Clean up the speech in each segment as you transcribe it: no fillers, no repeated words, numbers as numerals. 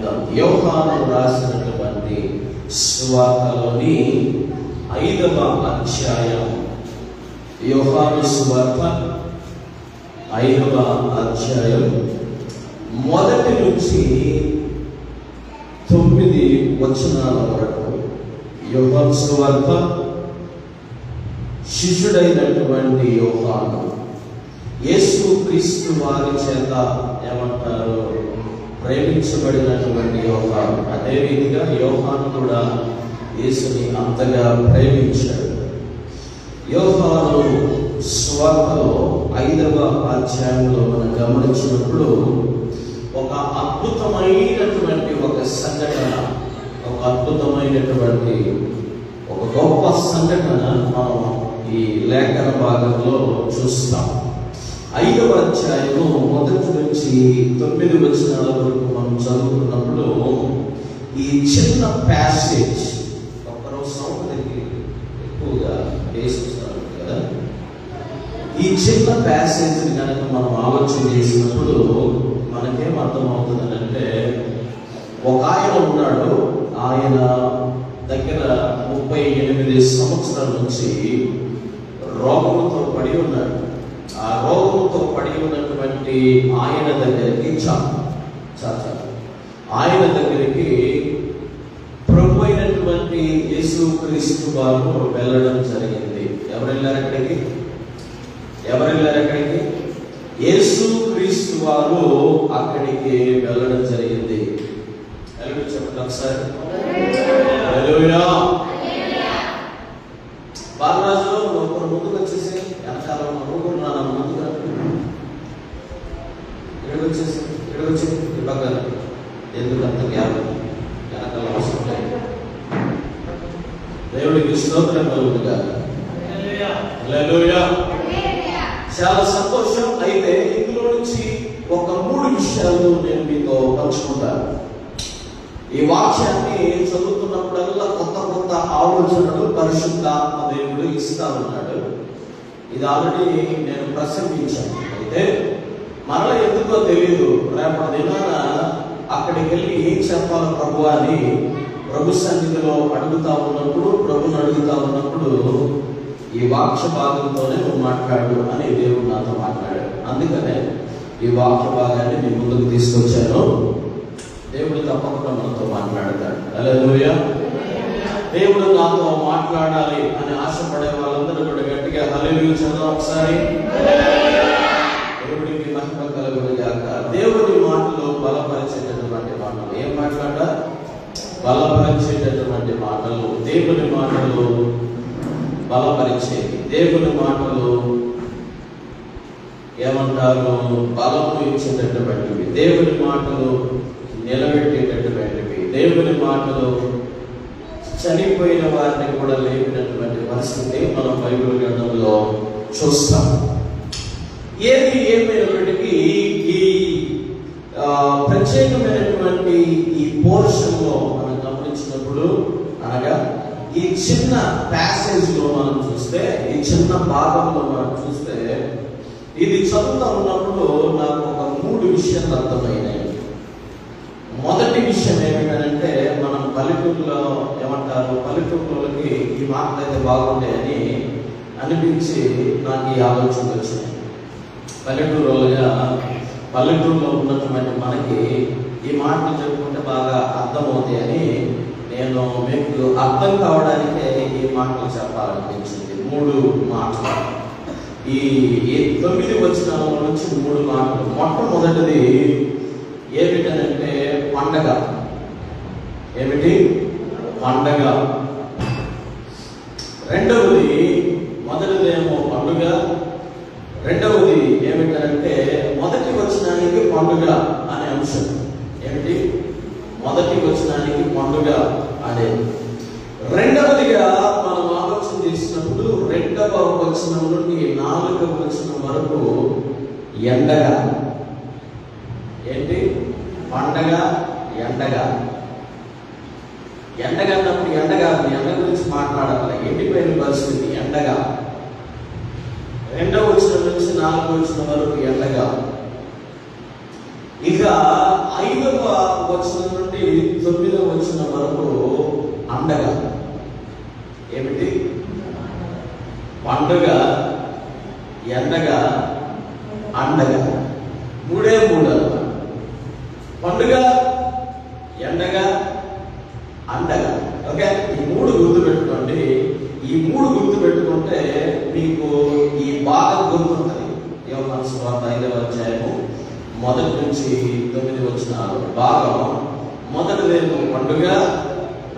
గ్రంథం యోహాను రాసినటువంటి సువార్తలోని 5వ అధ్యాయం. యోహాను సువార్త 5వ అధ్యాయం 1 నుంచి 9 వచనాల వరకు. యోహాను సువార్త శిష్యుడైనటువంటి యోహాను యేసు క్రీస్తు వారి చేత ఏమంటారు, ప్రేమించబడినటువంటి యోహాను. అదే రీతిగా యోహాను కూడా యేసుని అంతగా ప్రేమించాడు. యోహాను సువార్తలో 5వ అధ్యాయంలో మనం గమనించినప్పుడు ఒక అద్భుతమైనటువంటి ఒక సంఘటన, ఒక అద్భుతమైనటువంటి ఒక గొప్ప సంఘటన మనం ఈ లేఖన భాగంలో చూస్తాం. 5వ అధ్యాయము 1 నుంచి 9 వచనాల వరకు మనం చదువుకున్నప్పుడు ఈ చిన్న ప్యాసేజ్, ఒక్కరోజు సౌందర్యకి ఎక్కువగా వేసుకుంటారు కదా, ఈ చిన్న ప్యాసేజ్ని కనుక మనం ఆలోచన చేసినప్పుడు మనకేం అర్థమవుతుందంటే, ఒక ఆయన ఉన్నాడు, ఆయన దగ్గర 38 సంవత్సరాల నుంచి రోగంతో పడి ఉన్నాడు. ఆ రోగంతో పడి ఉన్నటువంటి ఆయన దగ్గరికి ఆయన దగ్గరికి ప్రభు అయినటువంటి యేసు క్రీస్తు వారు వెళ్ళడం జరిగింది. ఎవరు వెళ్ళారు అక్కడికి? యేసు క్రీస్తు వారు అక్కడికి వెళ్ళడం జరిగింది. చెప్పండి ఒకసారి. బాలరాజులో ఒకరు ముందుకు వచ్చేసి వెనకాల అనుకుంటున్నాను, ముందుగా ఇక్కడికి వచ్చి పక్కన ఎందుకు అంత గ్యాప్ వెనకాల అవసరం లేదు. దేవుడికి స్తోత్రం కలుగుగా. చాలా సంతోషం. అయితే ఇందులో నుంచి ఒక 3 విషయాలు నేను మీతో పంచుకుంటాను. ఈ వాక్యాన్ని చదువుతున్నప్పుడల్లా కొత్త కొత్త ఆలోచనలు పరిశుద్ధాత్మ దేవుడు ఇస్తా ఉన్నాడు. ఇది ఆల్రెడీ నేను ప్రసంగించాను. అయితే మరలా ఎందుకో తెలియదు, రేపటి దినాన అక్కడికి వెళ్ళి ఏం చెప్పాలి ప్రభు అని ప్రభు సన్నిధిలో ప్రభుని అడుగుతా ఉన్నప్పుడు ఈ వాక్య భాగంతోనే నువ్వు మాట్లాడు అని దేవుడు నాతో మాట్లాడాడు. అందుకనే ఈ వాక్య భాగాన్ని మీ ముందుకు తీసుకొచ్చాను. దేవుడు తప్పకుండా మనతో మాట్లాడతాడు. హల్లెలూయా. దేవుడు నాతో మాట్లాడాలి అని ఆశపడే వాళ్ళందరూ కూడా గట్టిగా హల్లెలూయా చదువు ఒకసారి. దేవుడికి మహిమ కలుగునుగాక. దేవుడి మాటలు బలపరిచేటటువంటి మాటలు. ఏం మాట్లాడ? బలపరిచేటటువంటి మాటలు. దేవుని మాటలు బలపరిచేది. దేవుని మాటలు ఏమంటారు? బలము ఇచ్చేటటువంటివి. దేవుని మాటలు నిలబెట్టేటటువంటివి. దేవుని మాటలు చనిపోయిన వారిని కూడా లేపినటువంటి పరిస్థితి మనం బైబిల్ గ్రంథంలో చూస్తాం. ఏది ఏమైనప్పటికీ ఈ ప్రత్యేకమైనటువంటి ఈ పోర్షన్లో మనం గమనించినప్పుడు, అనగా ఈ చిన్న ప్యాసేజ్ లో మనం చూస్తే, ఈ చిన్న భాగంలో మనం చూస్తే, ఇది చదువుతా ఉన్నప్పుడు నాకు ఒక 3 విషయాలు అర్థమైనాయి. మొదటి విషయం ఏమిటంటే, మనం పల్లెటూరులో ఏమంటారు, పల్లెటూరులకి ఈ మాటలు అయితే బాగుంటాయని అనిపించి నాకు ఈ ఆలోచన వచ్చింది. పల్లెటూరులో ఉన్నటువంటి మనకి ఈ మాటలు చెప్పుకుంటే బాగా అర్థమవుతాయని నేను మీకు అర్థం కావడానికే ఈ మాటలు చెప్పాలనిపించింది. 3 మాటలు. ఈ 9 వచనాల నుంచి 3 మాటలు. మొట్టమొదటిది ఏమిటనంటే పండగ. ఏమిటి? పండగ. రెండవది, మొదటిదేమో పండుగ, రెండవది ఏమిటంటే మొదటి వచనానికి పండుగ అనే అంశం. ఏమిటి? మొదటి వచనానికి పండుగ అనేది. రెండవదిగా మనం ఆలోచన చేసినప్పుడు 2వ వచనం నుండి 4వ వచనం వరకు ఎండగా. ఏంటి? పండగ, ఎండగా. ఎండగన్నప్పుడు ఎండ గురించి మాట్లాడాలి. ఎండిపోయిన పరిస్థితి ఎండగా. 2వ వచనం నుంచి 4వ వచనం వరకు ఎండగా. ఇక 5వ వచనం నుండి నుండి 9వ వచనం వరకు అండగా. ఏమిటి? పండుగ, ఎండగా, అండగా. మూడే మూడు అన్నమాట. పండుగ, ఎండగా, అండగా. ఓకే, ఈ మూడు గుర్తు పెట్టుకోండి. ఈ మూడు గుర్తు పెట్టుకుంటే మీకు ఈ భాగం గుర్తుంటుంది. యోహాను సువార్త 5వ అధ్యాయము 1 నుంచి 9 వచనాలు భాగం. మొదటిదేమో పండుగ,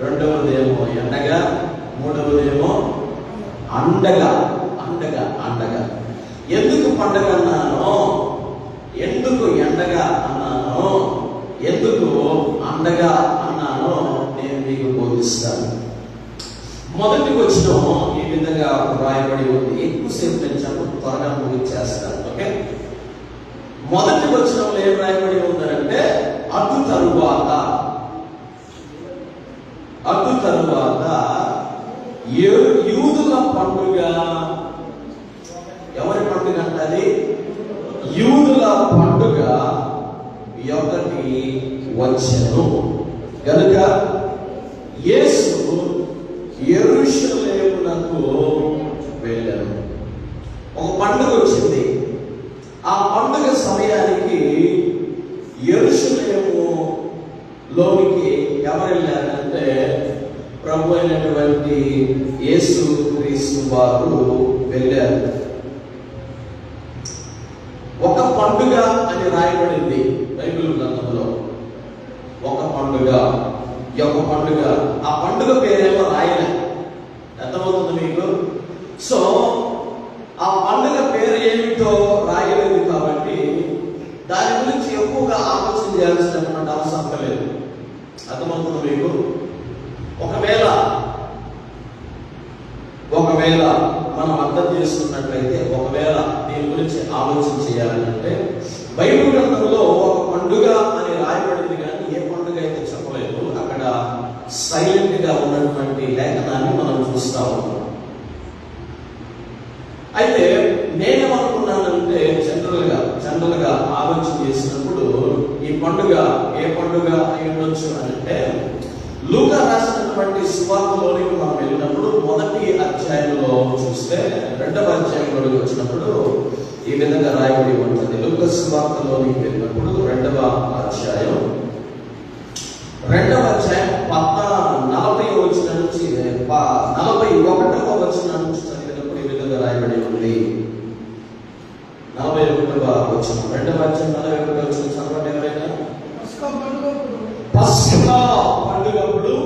రెండవదేమో ఎండగా, మూడవదేమో అండగా. అండగా అండగా. ఎందుకు పండుగ అన్నాను, ఎందుకు ఎండగా అన్నాను, ఎందుకు అండగా అన్నాను నేను మీకు బోధిస్తాను. మొదటి వచనం ఈ విధంగా రాయబడి ఉంది. ఎక్కువసేపు నేను త్వరగా ముగించేస్తాను. ఓకే, మొదటి వచనంలో ఏం రాయబడి ఉందంటే అటు తరువాత యూదుల పండుగ. ఎవరి పండుగ అంటే అది యూదుల పండుగ ఒకటి వచ్చెను గనుక యేసు యెరూషలేమునకు వెళ్ళాను. ఒక పండుగ వచ్చింది. ఆ పండుగ సమయానికి యెరూషలేము లోనికి ఎవరు వెళ్ళారంటే ప్రభు అయినటువంటి యేసు క్రీస్తు వారు వెళ్ళారు. ఒక పండుగ అని రాయబడింది బైబిల్ గ్రంథంలో. ఒక పండుగ, ఒక పండుగ. ఆ పండుగ పేరేమో రాయలే. అర్థమవుతుంది మీకు? సో ఆ పండుగ పేరు ఏమిటో రాయలేదు కాబట్టి దాని గురించి ఎక్కువగా ఆలోచన చేయాల్సినటువంటి అవసరం లేదు. అర్థమవుతుంది మీకు? ఒకవేళ మనం అర్థం చేసుకున్నట్లయితే, ఒకవేళ దీని గురించి ఆలోచన చేయాలంటే బైబిల్ గ్రంథంలో ఒక పండుగ అని రాయబడింది కానీ ఏ పండుగ అయితే చెప్పలేదు. అక్కడ సైలెంట్ గా ఉన్నటువంటి లేఖనాన్ని మనం చూస్తా ఉన్నాం. అయితే నేనేమనుకున్నానంటే జనరల్ గా ఆలోచన చేసినప్పుడు ఈ పండుగ ఏ పండుగ అయి ఉండొచ్చు అంటే లూకా రాసినటువంటి సువార్తలోనికి మనం వెళ్ళినప్పుడు మొదటి అధ్యాయంలో చూస్తే 2వ అధ్యాయంలోకి వచ్చినప్పుడు ఈ విధంగా రాయబడి ఉంటుంది. లూకా సువార్తలోనికి వెళ్ళినప్పుడు 2వ అధ్యాయం 40వ వచనం నుంచి 41వ వచనం నుంచి చదివినప్పుడు ఈ విధంగా రాయబడి ఉంది. 41వ వచనం 2వ అధ్యాయం 41వ వచనం చదవండి ఎవరైనా. పస్కా పండుగప్పుడు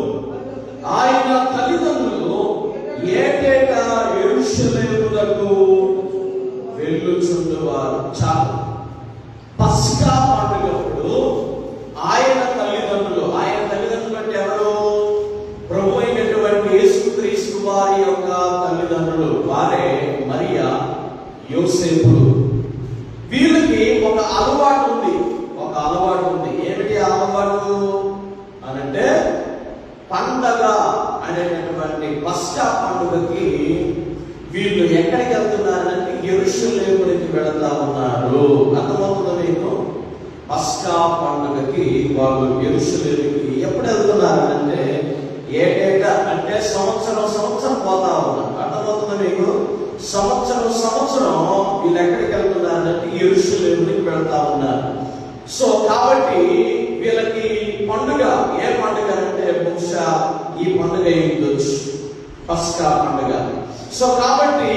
ఆయన తల్లిదండ్రులు ఏటేటా యెరూషలేమునకు వెళ్ళుచుండువారు. చాలు. పస్కా పండుగప్పుడు ఆయన తల్లిదండ్రులు అంటే ఎవరు? ప్రభు అయినటువంటి యేసుక్రీస్తు వారి యొక్క తల్లిదండ్రులు. వారే మరియా, యోసేపులు. వీళ్ళకి ఒక అలవాటు ఉంది. ఏమిటి అలవాటు అనంటే పండగ అనేటటువంటి పస్కా పండుగకి వీళ్ళు ఎక్కడికి వెళ్తున్నారంటే యెరూషలేమునికి వెళతా ఉన్నారు. అర్థమవుతుందా మీకు? పస్కా పండుగకి వాళ్ళు యెరూషలేముకి ఎప్పుడు వెళ్తున్నారంటే ఏటేటా అంటే సంవత్సరం పోతా ఉన్నారు. అర్థమవుతుందా మీకు? సంవత్సరం వీళ్ళు ఎక్కడికి వెళ్తున్నారంటే యెరూషలేమునికి వెళ్తా ఉన్నారు. సో కాబట్టి వీళ్ళకి పండుగ ఏ పండుగ అంటే బహుశా ఈ పండుగ ఉండొచ్చు, పస్కా పండుగ. సో కాబట్టి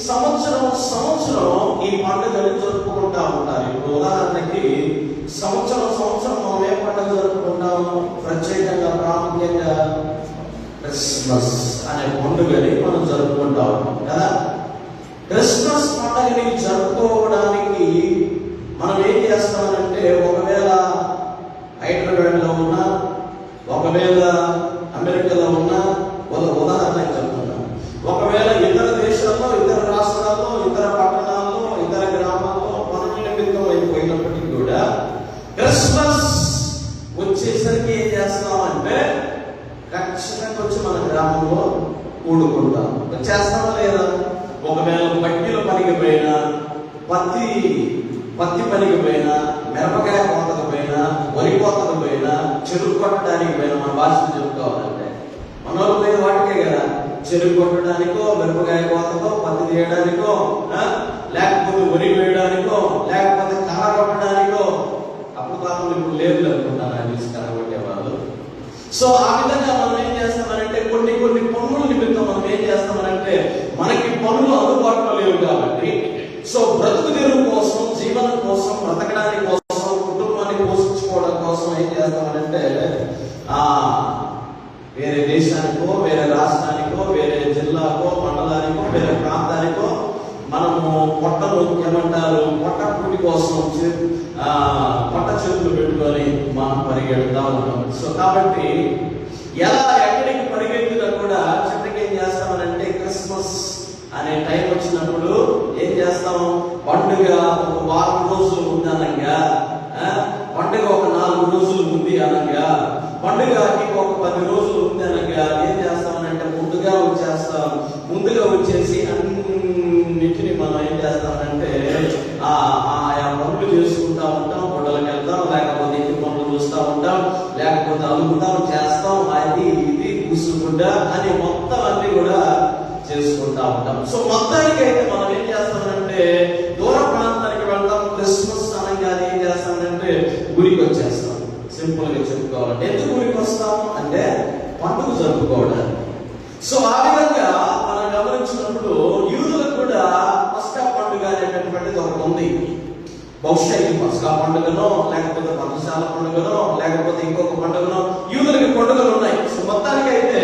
సంవత్సరం ఈ పండుగని జరుపుకుంటా ఉంటారు. ఇప్పుడు ఉదాహరణకి సంవత్సరం మనం ఏ పండుగ జరుపుకుంటాము? ప్రత్యేకంగా ప్రాముఖ్యంగా క్రిస్మస్ అనే పండుగని మనం జరుపుకుంటా ఉంటాం కదా. క్రిస్మస్ పండుగని జరుపుకోవడానికి మనం ఏం చేస్తామంటే, ఒకవేళ హైదరాబాద్లో ఉన్నా, ఒకవేళ అమెరికాలో ఉన్నా, ఉదాహరణకి చెప్తున్నా, ఒకవేళ ఇతర దేశాల్లో, ఇతర రాష్ట్రాల్లో, ఇతర పట్టణాల్లో, ఇతర గ్రామాల్లో పనుల నిమిత్తం అయిపోయినప్పటికీ కూడా క్రిస్మస్ వచ్చేసరికి ఏం చేస్తామంటే ఖచ్చితంగా వచ్చి మన గ్రామంలో కూడుకుంటాం. చేస్తామా లేదా? ఒకవేళ బట్టీల పనికి పోయినా, పత్తి పనికి పోయినా, మిరపకాయ కోతకు పోయినా, వరి కోతకు పోయినా, చెరుకు కొట్టడానికి పోయినా, మన భాషలో చెప్పుకోవాలంటే మన వాళ్ళు పోయిన వాటికే కదా. చెరుకు కొట్టడానికో, మిరపకాయ కోతకో, పత్తి తీయడానికో, లేకపోతే వరి వేయడానికో, లేకపోతే కర్ర కొట్టడానికో. అప్పుడు కాలంలో ఇప్పుడు లేదు అనుకుంటాను ఆయన కర్ర కొట్టేవాళ్ళు. సో ఆ విధంగా మనం ఏం చేస్తామనంటే కొన్ని పనుల నిమిత్తం మనం ఏం చేస్తామనంటే మనకి పనులు అందుబాటులో లేవు కాబట్టి, సో బ్రతుకు తెరువు కోసం, జీవనం కోసం, బ్రతకడానికి కోసం, కుటుంబాన్ని పోషించుకోవడం కోసం ఏం చేస్తామనంటే వేరే దేశానికో, వేరే రాష్ట్రానికో, వేరే జిల్లాకో, మండలానికో, వేరే ప్రాంతానికో మనము పొట్టను ఏమంటారు పొట్టపూటి కోసం పొట్ట చేతులు పెట్టుకొని మనం పరిగెడుతూ ఉంటాం. సో కాబట్టి ఎక్కడికి పరిగెత్తినా కూడా చివరికి ఏం చేస్తామనంటే క్రిస్మస్ అనే టైం వచ్చినప్పుడు ఏం చేస్తాం, పండుగ ఒక వారం రోజులు ఉంది అనగా, పండుగ ఒక 4 రోజులు ఉంది అనగా, పండుగకి ఒక 10 రోజులు ఉంది అనగా ఏం చేస్తామనంటే ముందుగా వచ్చేసి అన్నిటిని మనం ఏం చేస్తామంటే ఆయా పనులు చేసుకుంటా ఉంటాం. గుడ్డలకు వెళ్తాం, లేకపోతే ఇంటి పనులు చూస్తూ ఉంటాం, లేకపోతే అలుగుతాం, చేస్తాం, అది ఇది కూసుగుడ్డ అని మొత్తం అన్ని కూడా చేసుకుంటా ఉంటాం. సో మొత్తానికి అయితే మనం ఏం చేస్తామంటే దూర ప్రాంతానికి వెళ్తాం. క్రిస్మస్ అనగానే ఏం చేస్తామంటే గుడికి వచ్చేస్తాం. సింపుల్ గా చెప్పుకోవాలంటే ఎందుకు గుడికి వస్తాం అంటే పండుగ జరుపుకోవడానికి. సో ఆ విధంగా మనం గమనించినప్పుడు యూదులకు కూడా పస్కా పండుగ అనేటటువంటిది ఒకటి ఉంది. బహుశా ఈ పస్కా పండుగనో, లేకపోతే పర్ణశాల పండుగనో, లేకపోతే ఇంకొక పండుగనో యూదులకి పండుగలు ఉన్నాయి. సో మొత్తానికి అయితే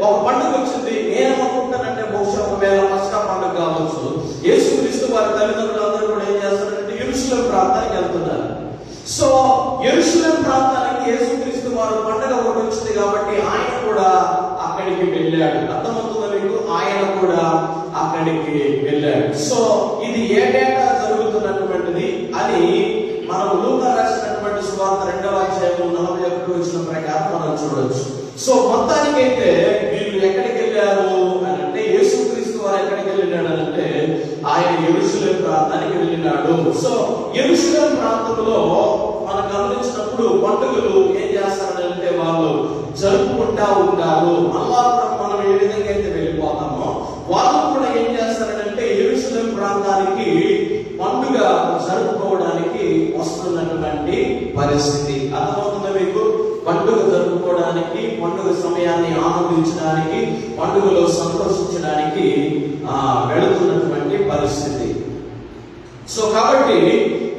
ఒక పండుగ వచ్చింది. నేనేమనుకుంటానంటే బహుశా ఒకవేళ పస్కా పండుగ కావచ్చు. యేసుక్రీస్తు వారి తల్లిదండ్రులు అందరూ కూడా ఏం చేస్తారంటే యెరూషలేం ప్రాంతానికి వెళ్తున్నారు. సో యెరూషలేం ప్రాంతానికి యేసుక్రీస్తు వారు పండుగ ఒకటి వచ్చింది కాబట్టి ఆయన కూడా అక్కడికి వెళ్ళాడు. అర్థమవుతుందా మీకు? ఆయన కూడా అక్కడికి వెళ్ళాడు. సో ఇది ఏటేటా జరుగుతున్నటువంటిది అని మనం లూకా రాసినటువంటి సువార్త 2వ అధ్యాయం 41వ వచనం ప్రకారం మనం చూడొచ్చు. సో మొత్తానికైతే వీళ్ళు ఎక్కడికి వెళ్ళారు అని అంటే యేసుక్రీస్తు వారు ఎక్కడికి వెళ్ళినాడు అంటే ఆయన యెరూషలేం ప్రాంతానికి వెళ్ళినాడు. సో యెరూషలేం ప్రాంతంలో మనం గమనించినప్పుడు పండుగలు ఏం చేస్తారంటే వాళ్ళు జరుపుకుంటా ఉంటారు. అల్లాపురం మనం ఏ విధంగా అయితే వెళ్ళిపోతామో వాళ్ళు కూడా ఏం చేస్తారంటే యెరూషలేం ప్రాంతానికి పండుగ జరుపుకోవడానికి వస్తున్నటువంటి పరిస్థితి. అర్థమవుతుందా మీకు? పండుగ జరుపుకోవడానికి, పండుగ సమయాన్ని ఆనందించడానికి, పండుగలో సంతోషించడానికి వెళుతున్నటువంటి పరిస్థితి. సో కాబట్టి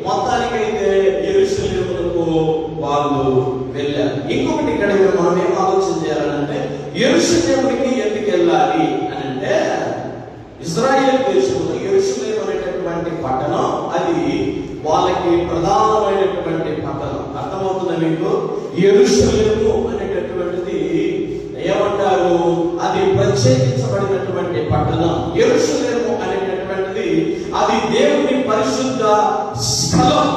మొత్తానికైతే యెరూషలేమునకు వాళ్ళు వెళ్ళారు. ఇంకొకటి ఇక్కడ మనం ఏం ఆలోచన చేయాలంటే యెరూషలేమునికి ఎందుకు వెళ్ళాలి అని అంటే ఇజ్రాయేల్ దేశంలో యెరూషలేము అనేటటువంటి పట్టణం అది వాళ్ళకి ప్రధానమైనటువంటి పట్టణం. అర్థమవుతుందా మీకు? యెరూషలేము అనేటటువంటిది ఏమంటారు, అది ప్రత్యేకించబడినటువంటి పట్టణం. యెరూషలేము అనేటటువంటిది అది దేవుని పరిశుద్ధ స్థలం.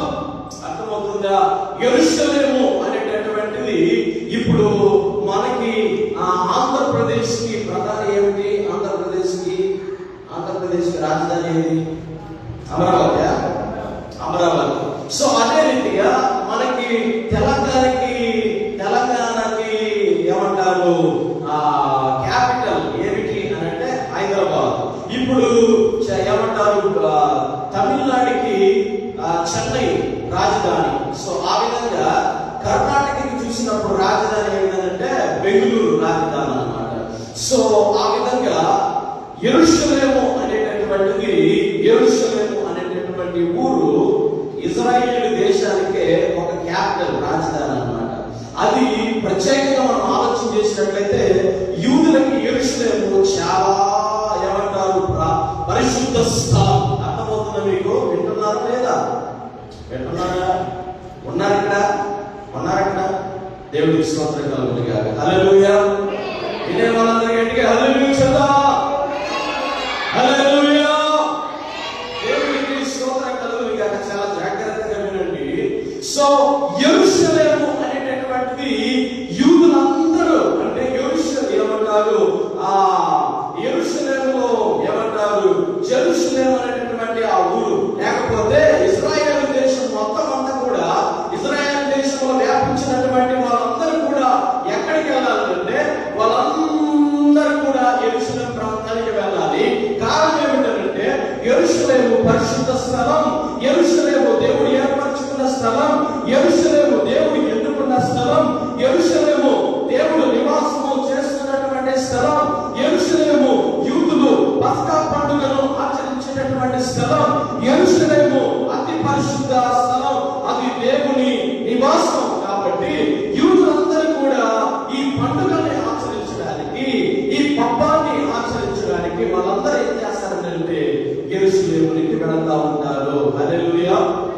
అర్థమవుతుందా? యెరూషలేము అనేటటువంటిది ఇప్పుడు మనకి ఆంధ్రప్రదేశ్ కి ప్రధాని ఏమిటి? ఆంధ్రప్రదేశ్ కి రాజధాని ఏది? అమరావతి. సో అదే రీతిగా మనకి తెలంగాణకి ఏమంటారు క్యాపిటల్ ఏమిటి అని అంటే హైదరాబాద్. ఇప్పుడు ఏమంటారు తమిళనాడుకి చెన్నై రాజధాని. సో ఆ విధంగా కర్ణాటకకి చూసినప్పుడు రాజధాని ఏమిటంటే బెంగళూరు రాజధాని అన్నమాట. సో ఆ విధంగా యెరూషలేము అనేటటువంటి ఊరు ఇజ్రాయేల్ దేశానికే ఒక క్యాపిటల్, రాజధాని అన్నమాట. అది ప్రత్యేకంగా మనం ఆలోచన చేసినట్లయితే యూదులకి యెరూషలేము చాలా ఏమంటారు పరిశుద్ధ స్థలం. అర్థమవుతుందా మీకు? వింటున్నారా లేదా? ఉన్నారా ఇక్కడ? దేవుడికి స్తోత్రం కలుగును గాక. హల్లెలూయా. వినే వాళ్ళందరూ గట్టిగా హల్లెలూయా చెప్దాం. హల్లెలూయా. దేవుడికి స్తోత్రం కలుగును గాక. చాలా జాగ్రత్తగా వినండి. సో యెరూషలేము అనేటటువంటిది యూదులందరూ అంటే ఏమంటారు యెరూషలేములో ఏమంటారు జెరూషలేము అనేటటువంటి ఆ ఊరు, లేకపోతే ఇజ్రాయేల్ దేశం మొత్తం అంతా కూడా ఇజ్రాయేల్ దేశంలో వ్యాపించినటువంటి వాళ్ళందరూ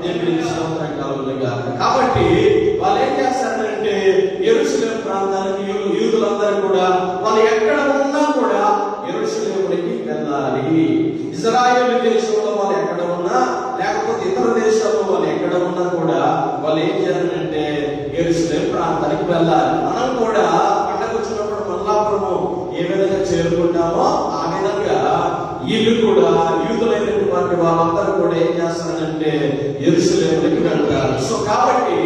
దేవునికి స్తోత్రం కలుగును గాక. కాబట్టి వాళ్ళు ఏం చేస్తారంటే యెరూషలేము ప్రాంతానికి యూదులందరూ కూడా వాళ్ళు ఎక్కడ ఉన్నా కూడా యెరూషలేమునికి వెళ్ళాలి. ఇజ్రాయేలు దేశంలో వాళ్ళు ఎక్కడ ఉన్నా, లేకపోతే ఇతర దేశాల్లో వాళ్ళు ఎక్కడ ఉన్నా కూడా వాళ్ళు ఏం చేయాలంటే యెరూషలేము ప్రాంతానికి వెళ్ళాలి. మనం కూడా పండగ వచ్చినప్పుడు మల్లాపురము ఏ విధంగా చేరుకుంటామో ఆ విధంగా వీళ్ళు కూడా యూదులైనటువంటి వాళ్ళందరూ కూడా ఏం చేస్తారంటే యెరూషలేముకి వెళ్తారు. సో కాబట్టి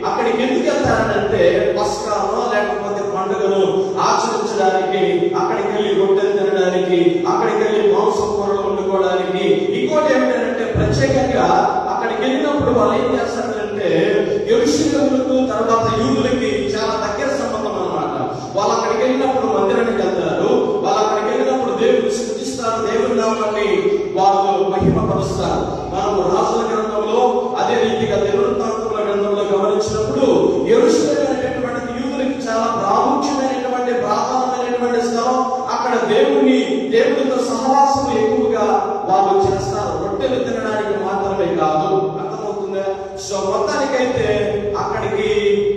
అక్కడికి ఎందుకు వెళ్తారంటే పస్కాను లేకపోతే పండుగను ఆచరించడానికి, అక్కడికి వెళ్ళి రొట్టెలు తినడానికి, అక్కడికి వెళ్ళి మాంసం కూరలు వండుకోవడానికి. ఇంకోటి ఏమిటంటే ప్రత్యేకంగా అక్కడికి వెళ్ళినప్పుడు వాళ్ళు ఏం చేస్తారంటే యెరూషలేముకు తర్వాత యూదులకి చాలా దగ్గర సంబంధం అన్నమాట. వాళ్ళు అక్కడికి వెళ్ళినప్పుడు మందిరానికి వెళ్తారు, వాళ్ళు అక్కడికి వెళ్ళినప్పుడు దేవుని స్తుతిస్తారు, దేవుని నామాన్ని వాళ్ళు మహిమపరుస్తారు. మనము రాజుల గ్రంథంలో అదే రీతిగా దినవృత్తాంతముల గ్రంథంలో గమనించినప్పుడు యెరూషలేము అనేటటువంటి యూదులకి చాలా ప్రాముఖ్యమైనటువంటి ప్రాధాన్యమైనటువంటి స్థలం. అక్కడ దేవునితో సహవాసం ఎక్కువగా వాళ్ళు చేస్తారు, రొట్టెలు తినడానికి మాత్రమే కాదు. అర్థమవుతుందా? సో మొత్తానికైతే అక్కడికి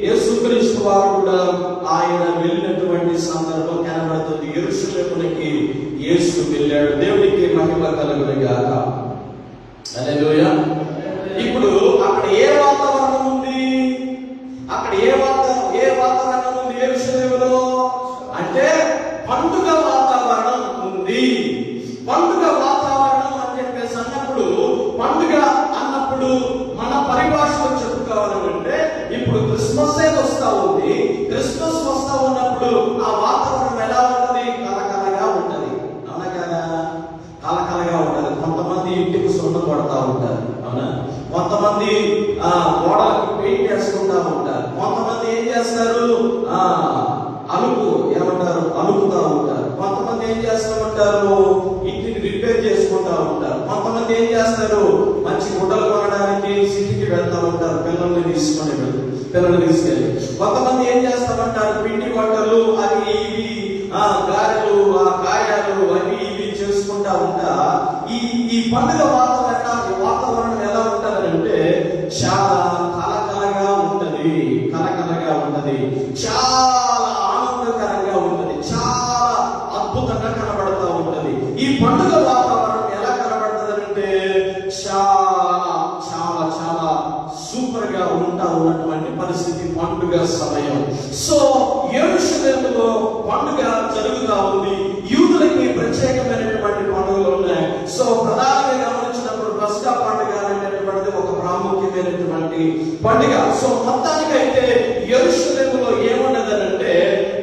యేసుక్రీస్తు వారు కూడా ఆయన వెళ్ళినటువంటి సందర్భం కనబడుతుంది. యెరూషలేమునికి యేసు వెళ్ళాడు. దేవునికి మహిమ కలుగును గాక. హల్లెలూయా. ఇప్పుడు అక్కడ ఏ వాతావరణం ఉంది? అక్కడ ఏ వాతావరణం ఉంది యెరూషలేములో అంటే పండుగ వాతావరణం ఉంది. పండుగ వాతావరణం అని చెప్పేసి అన్నప్పుడు, పండుగ అన్నప్పుడు మన పరిభాషలో చెప్పుకోవాలంటే ఇప్పుడు క్రిస్మస్ వస్తా ఉంది. క్రిస్మస్ వస్తా ఉన్నప్పుడు ఆ వాతావరణం ఎలా ఉంటది? కలకలగా ఉంటది. అవునా కదా? కలకలగా ఉంటది. కొంతమంది ఇంటికి సున్నం కొడతా ఉంటారు, అవునా? కొంతమంది గోడలకు పెయింట్ వేసుకుంటా ఉంటారు. కొంతమంది ఏం చేస్తారు? అలుకుతా ఉంటారు. కొంతమంది ఏం చేస్తూ ఉంటారు? ఇంటిని రిపేర్ చేసుకుంటా ఉంటారు. కొంతమంది ఏం చేస్తారు? మంచి గుడ్డలు కొనడానికి సిటీకి వెళ్తా ఉంటారు, పిల్లల్ని తీసుకెళ్ళి. కొంతమంది ఏం చేస్తామంటారు? పిండి వంటలు అవి ఇవి, గారెలు, గాయాలు అవి ఇవి చేసుకుంటా ఉంటా. ఈ పండుగ వాతావరణం ఎలా ఉంటదంటే చాలా కలకలగా ఉంటది. చాలా ఆనందకరంగా ఉంటది. చాలా అద్భుతంగా కనబడతా ఉంటది. ఈ పండుగ వాతావరణం ఎలా కనబడుతుందంటే చాలా చాలా చాలా సూపర్ గా ఉన్నటువంటి పరిస్థితి పండుగ సమయం. సో యెరూషలేములో పండుగ జరుగుతా ఉంది. యూదులకి ప్రత్యేకమైనటువంటి పండుగలు ఉన్నాయి. సో ప్రధానంగా గమనించినప్పుడు పస్కా పండుగ అనేటటువంటిది ఒక ప్రాముఖ్యమైనటువంటి పండుగ. సో మొత్తానికైతే యెరూషలేములో ఏమున్నదనంటే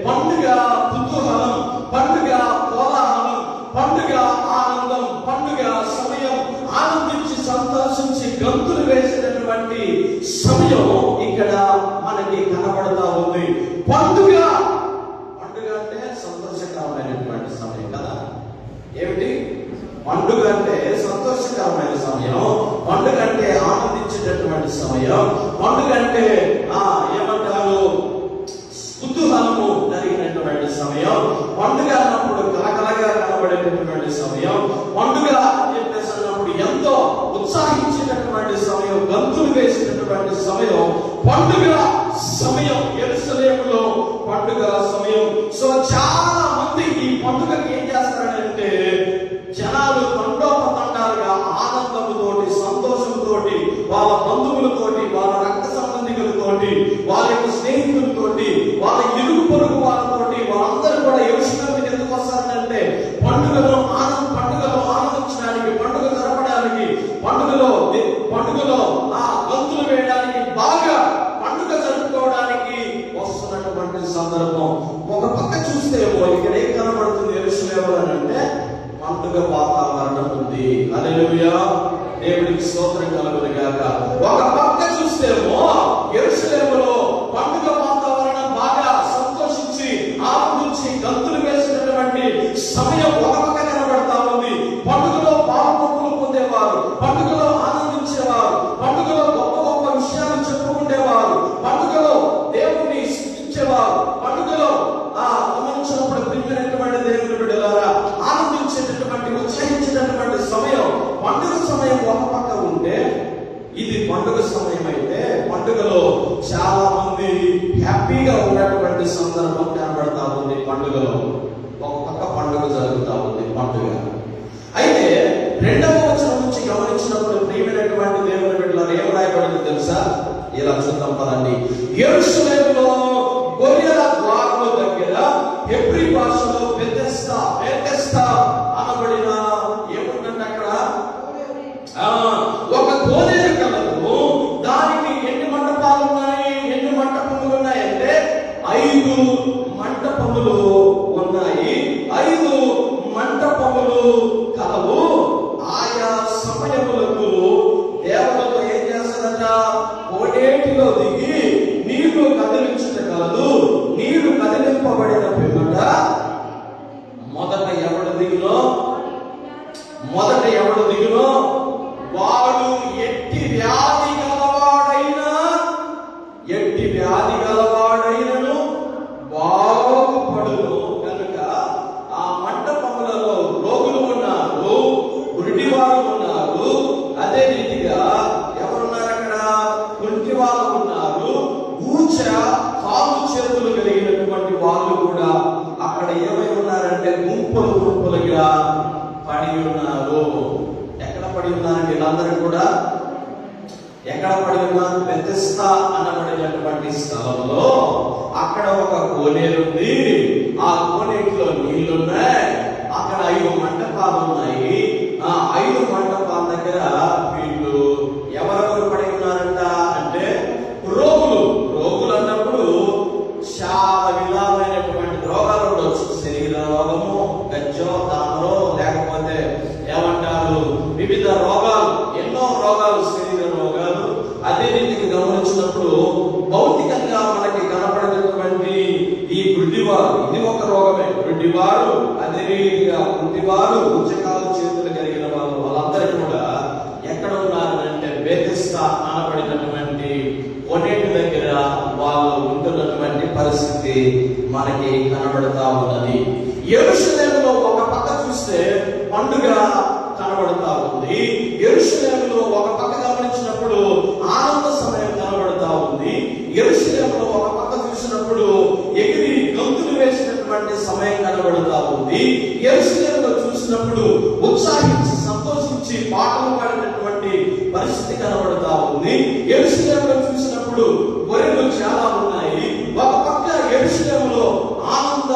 పండుగ కుతూహలం, పండుగ కోలాహలం, పండుగ ఆనందం, పండుగ సమయం, ఆనందించి సంతోషించి గంతులు వేసినటువంటి సమయం ఇక్కడ మనకి కనబడతా ఉంది. పండుగ అంటే సంతోషకరమైనటువంటి సమయం కదా. ఏమిటి? పండుగ అంటే సంతోషకరమైన సమయం, పండుగ అంటే ఆనందించేటటువంటి సమయం, పండుగ అంటే ఏమంటారు కుతూహలము జరిగినటువంటి సమయం, పండుగ అన్నప్పుడు కలకలగా కనబడేటటువంటి సమయం, పండుగ అని చెప్పేసి అన్నప్పుడు ఎంతో ఉత్సాహించేటటువంటి సమయం, గంతులు వేసినటువంటి సమయం, పండుగ సమయం. యెరూషలేములో పండుగ సమయం. సో చాలా మంది ఈ పండుగకి ఏం చేస్తారంటే జనాలు తండోపతండాలుగా ఆనందముతోటి, సంతోషంతోటి, వాళ్ళ బంధువులతోటి, వాళ్ళ రక్త సంబంధికులతోటి, వాళ్ళ యొక్క స్నేహితులతోటి, వాళ్ళ ఇరుగు పొరుగు వాళ్ళతోటి, వాళ్ళందరూ కూడా యెరూషలేముకి ఎందుకు వస్తారంటే పండుగలో ఆనందించడానికి, పండుగ జరపడానికి, పండుగలో గంతులు వేయడానికి, బాగా పండుగ జరుపుకోవడానికి వస్తున్నటువంటి సందర్భం. ఒక పక్క చూస్తే ఇక్కడ ఏం కనబడుతుంది యెరూషలేములో అంటే పండుగ వాతావరణం ఉంది. హల్లెలూయా. దేవునికి స్తోత్రం కలుగును గాక. ఒక పక్క చూస్తేమో యెరూషలేములో పండుగ వాతావరణం, బాగా సంతోషించి ఆనందించి గంతులు వేసినటువంటి సమయం ఒక పక్క కనబడతా ఉంది. పండుగలో పాల్గొంపులు పొందేవారు, పండుగలో ఆనందించేవారు, పండుగలో గొప్ప గొప్ప విషయాలు చెప్పుకునేవారు, పండుగలో దేవుని స్తుతించేవారు, పండుగలో గమనించినప్పుడు ప్రియమైనటువంటి దేవుని బిడ్డలారా ఉత్సహించేటటువంటి సమయం, పండుగ సమయం ఒక పక్క ఉంటే ఇది పండుగ సందర్భం కనబడతా ఉంది. పండుగలో ఒక పక్క పండుగ జరుగుతూ ఉంది పండుగ. అయితే 2వ వచనం నుంచి గమనించినప్పుడు ప్రియమైనటువంటి దేవుని బిడ్డలారా ఏం రాయబడింది తెలుసా? ఇలా చూద్దాం పదండి. యెరూషలేములో గొర్రెల ద్వారముల దగ్గర హెబ్రీ భాషలో బెతెస్దా అనబడిన ఏముందంటే అక్కడ ఒక కోనేరు కలదు. దానికి ఎన్ని మంటపాలు ఉన్నాయి? ఎన్ని మంటపములు ఉన్నాయంటే 5 మంటపములు ఉన్నాయి. 5 మంటపములు కలవు. ఆయా సమయములకు దేవతలు ఏం చేస్తారట? కోనేటిలో దిగి నీళ్లు కదిలించుట కలదు. నీరు కదిలింపబడిన పిమ్మట మొదట ఎవడు దిగునో వాడు ఎట్టి వ్యాధి గలవాడైనను బాగుపడును. కనుక ఆ మంటపములలో రోగులు ఉన్నారు, గుడ్డివారు ఉన్నారు. అదే రీతిగా ఎవరున్నారు అక్కడ? గుడ్డివారు ఉన్నారు. ఊచ కాలు చేతులు కలిగినటువంటి వాళ్ళు కూడా అక్కడ ఏమై ఉన్నారంటే గుంపులుగా పడి ఉన్నారు. ఎక్కడ పడి ఉన్నారంటే వీళ్ళందరూ కూడా ఎక్కడ పడి ఉన్నారు? బెతెస్దా అనబడినటువంటి స్థలంలో అక్కడ ఒక కోనేరు ఉంది. ఆ కోనేటిలో నీళ్లున్నాయి. అక్కడ 5 మంటపాలు ఉన్నాయి. ఆ 5 మంటపాల దగ్గర వీళ్ళు ఎవరెవరు పడి ఉన్నారంట అంటే రోగులు అన్నప్పుడు చాలా విధాలైనటువంటి రోగాలు ఉండొచ్చు. శరీర రోగము, గజ్జో, తామరో, లేకపోతే ఏమంటారు వివిధ రోగాలు, ఎన్నో రోగాలు, శరీర రోగాలు. అదే రీతికి గమనించినప్పుడు భౌతికంగా మనకి కనపడినటువంటి ఈ గుడ్డివారు, ఇది ఒక రోగమే. గుడ్డివారు, అదే రీతిగా గుడ్డివారు, ఉచ్చకాలు చేతులు కలిగిన వాళ్ళు, వాళ్ళందరూ కూడా ఎక్కడ ఉన్నారంటే బెతెస్దా అనబడినటువంటి కోనేటి దగ్గర వాళ్ళు ఉంటున్నటువంటి పరిస్థితి మనకి కనబడతా ఉన్నది. యెరూషలేములో ఒక పక్క చూస్తే పండుగ కనబడతా ఉంది. యెరూషలేములో ఒక పక్క గమనించినప్పుడు ఆనంద సమయం కనబడతా ఉంది. యెరూషలేములో ఒక పక్క చూసినప్పుడు ఎగిరి గంతులు వేసినటువంటి సమయం కనబడతా ఉంది. యెరూషలేములో చూసినప్పుడు ఉత్సాహించి సంతోషించి పాటలు పాడినటువంటి పరిస్థితి కనబడతా ఉంది. యెరూషలేములో చూసినప్పుడు గొర్రెలు చాలా ఉన్నాయి. ఒక పక్క యెరూషలేములో ఆనంద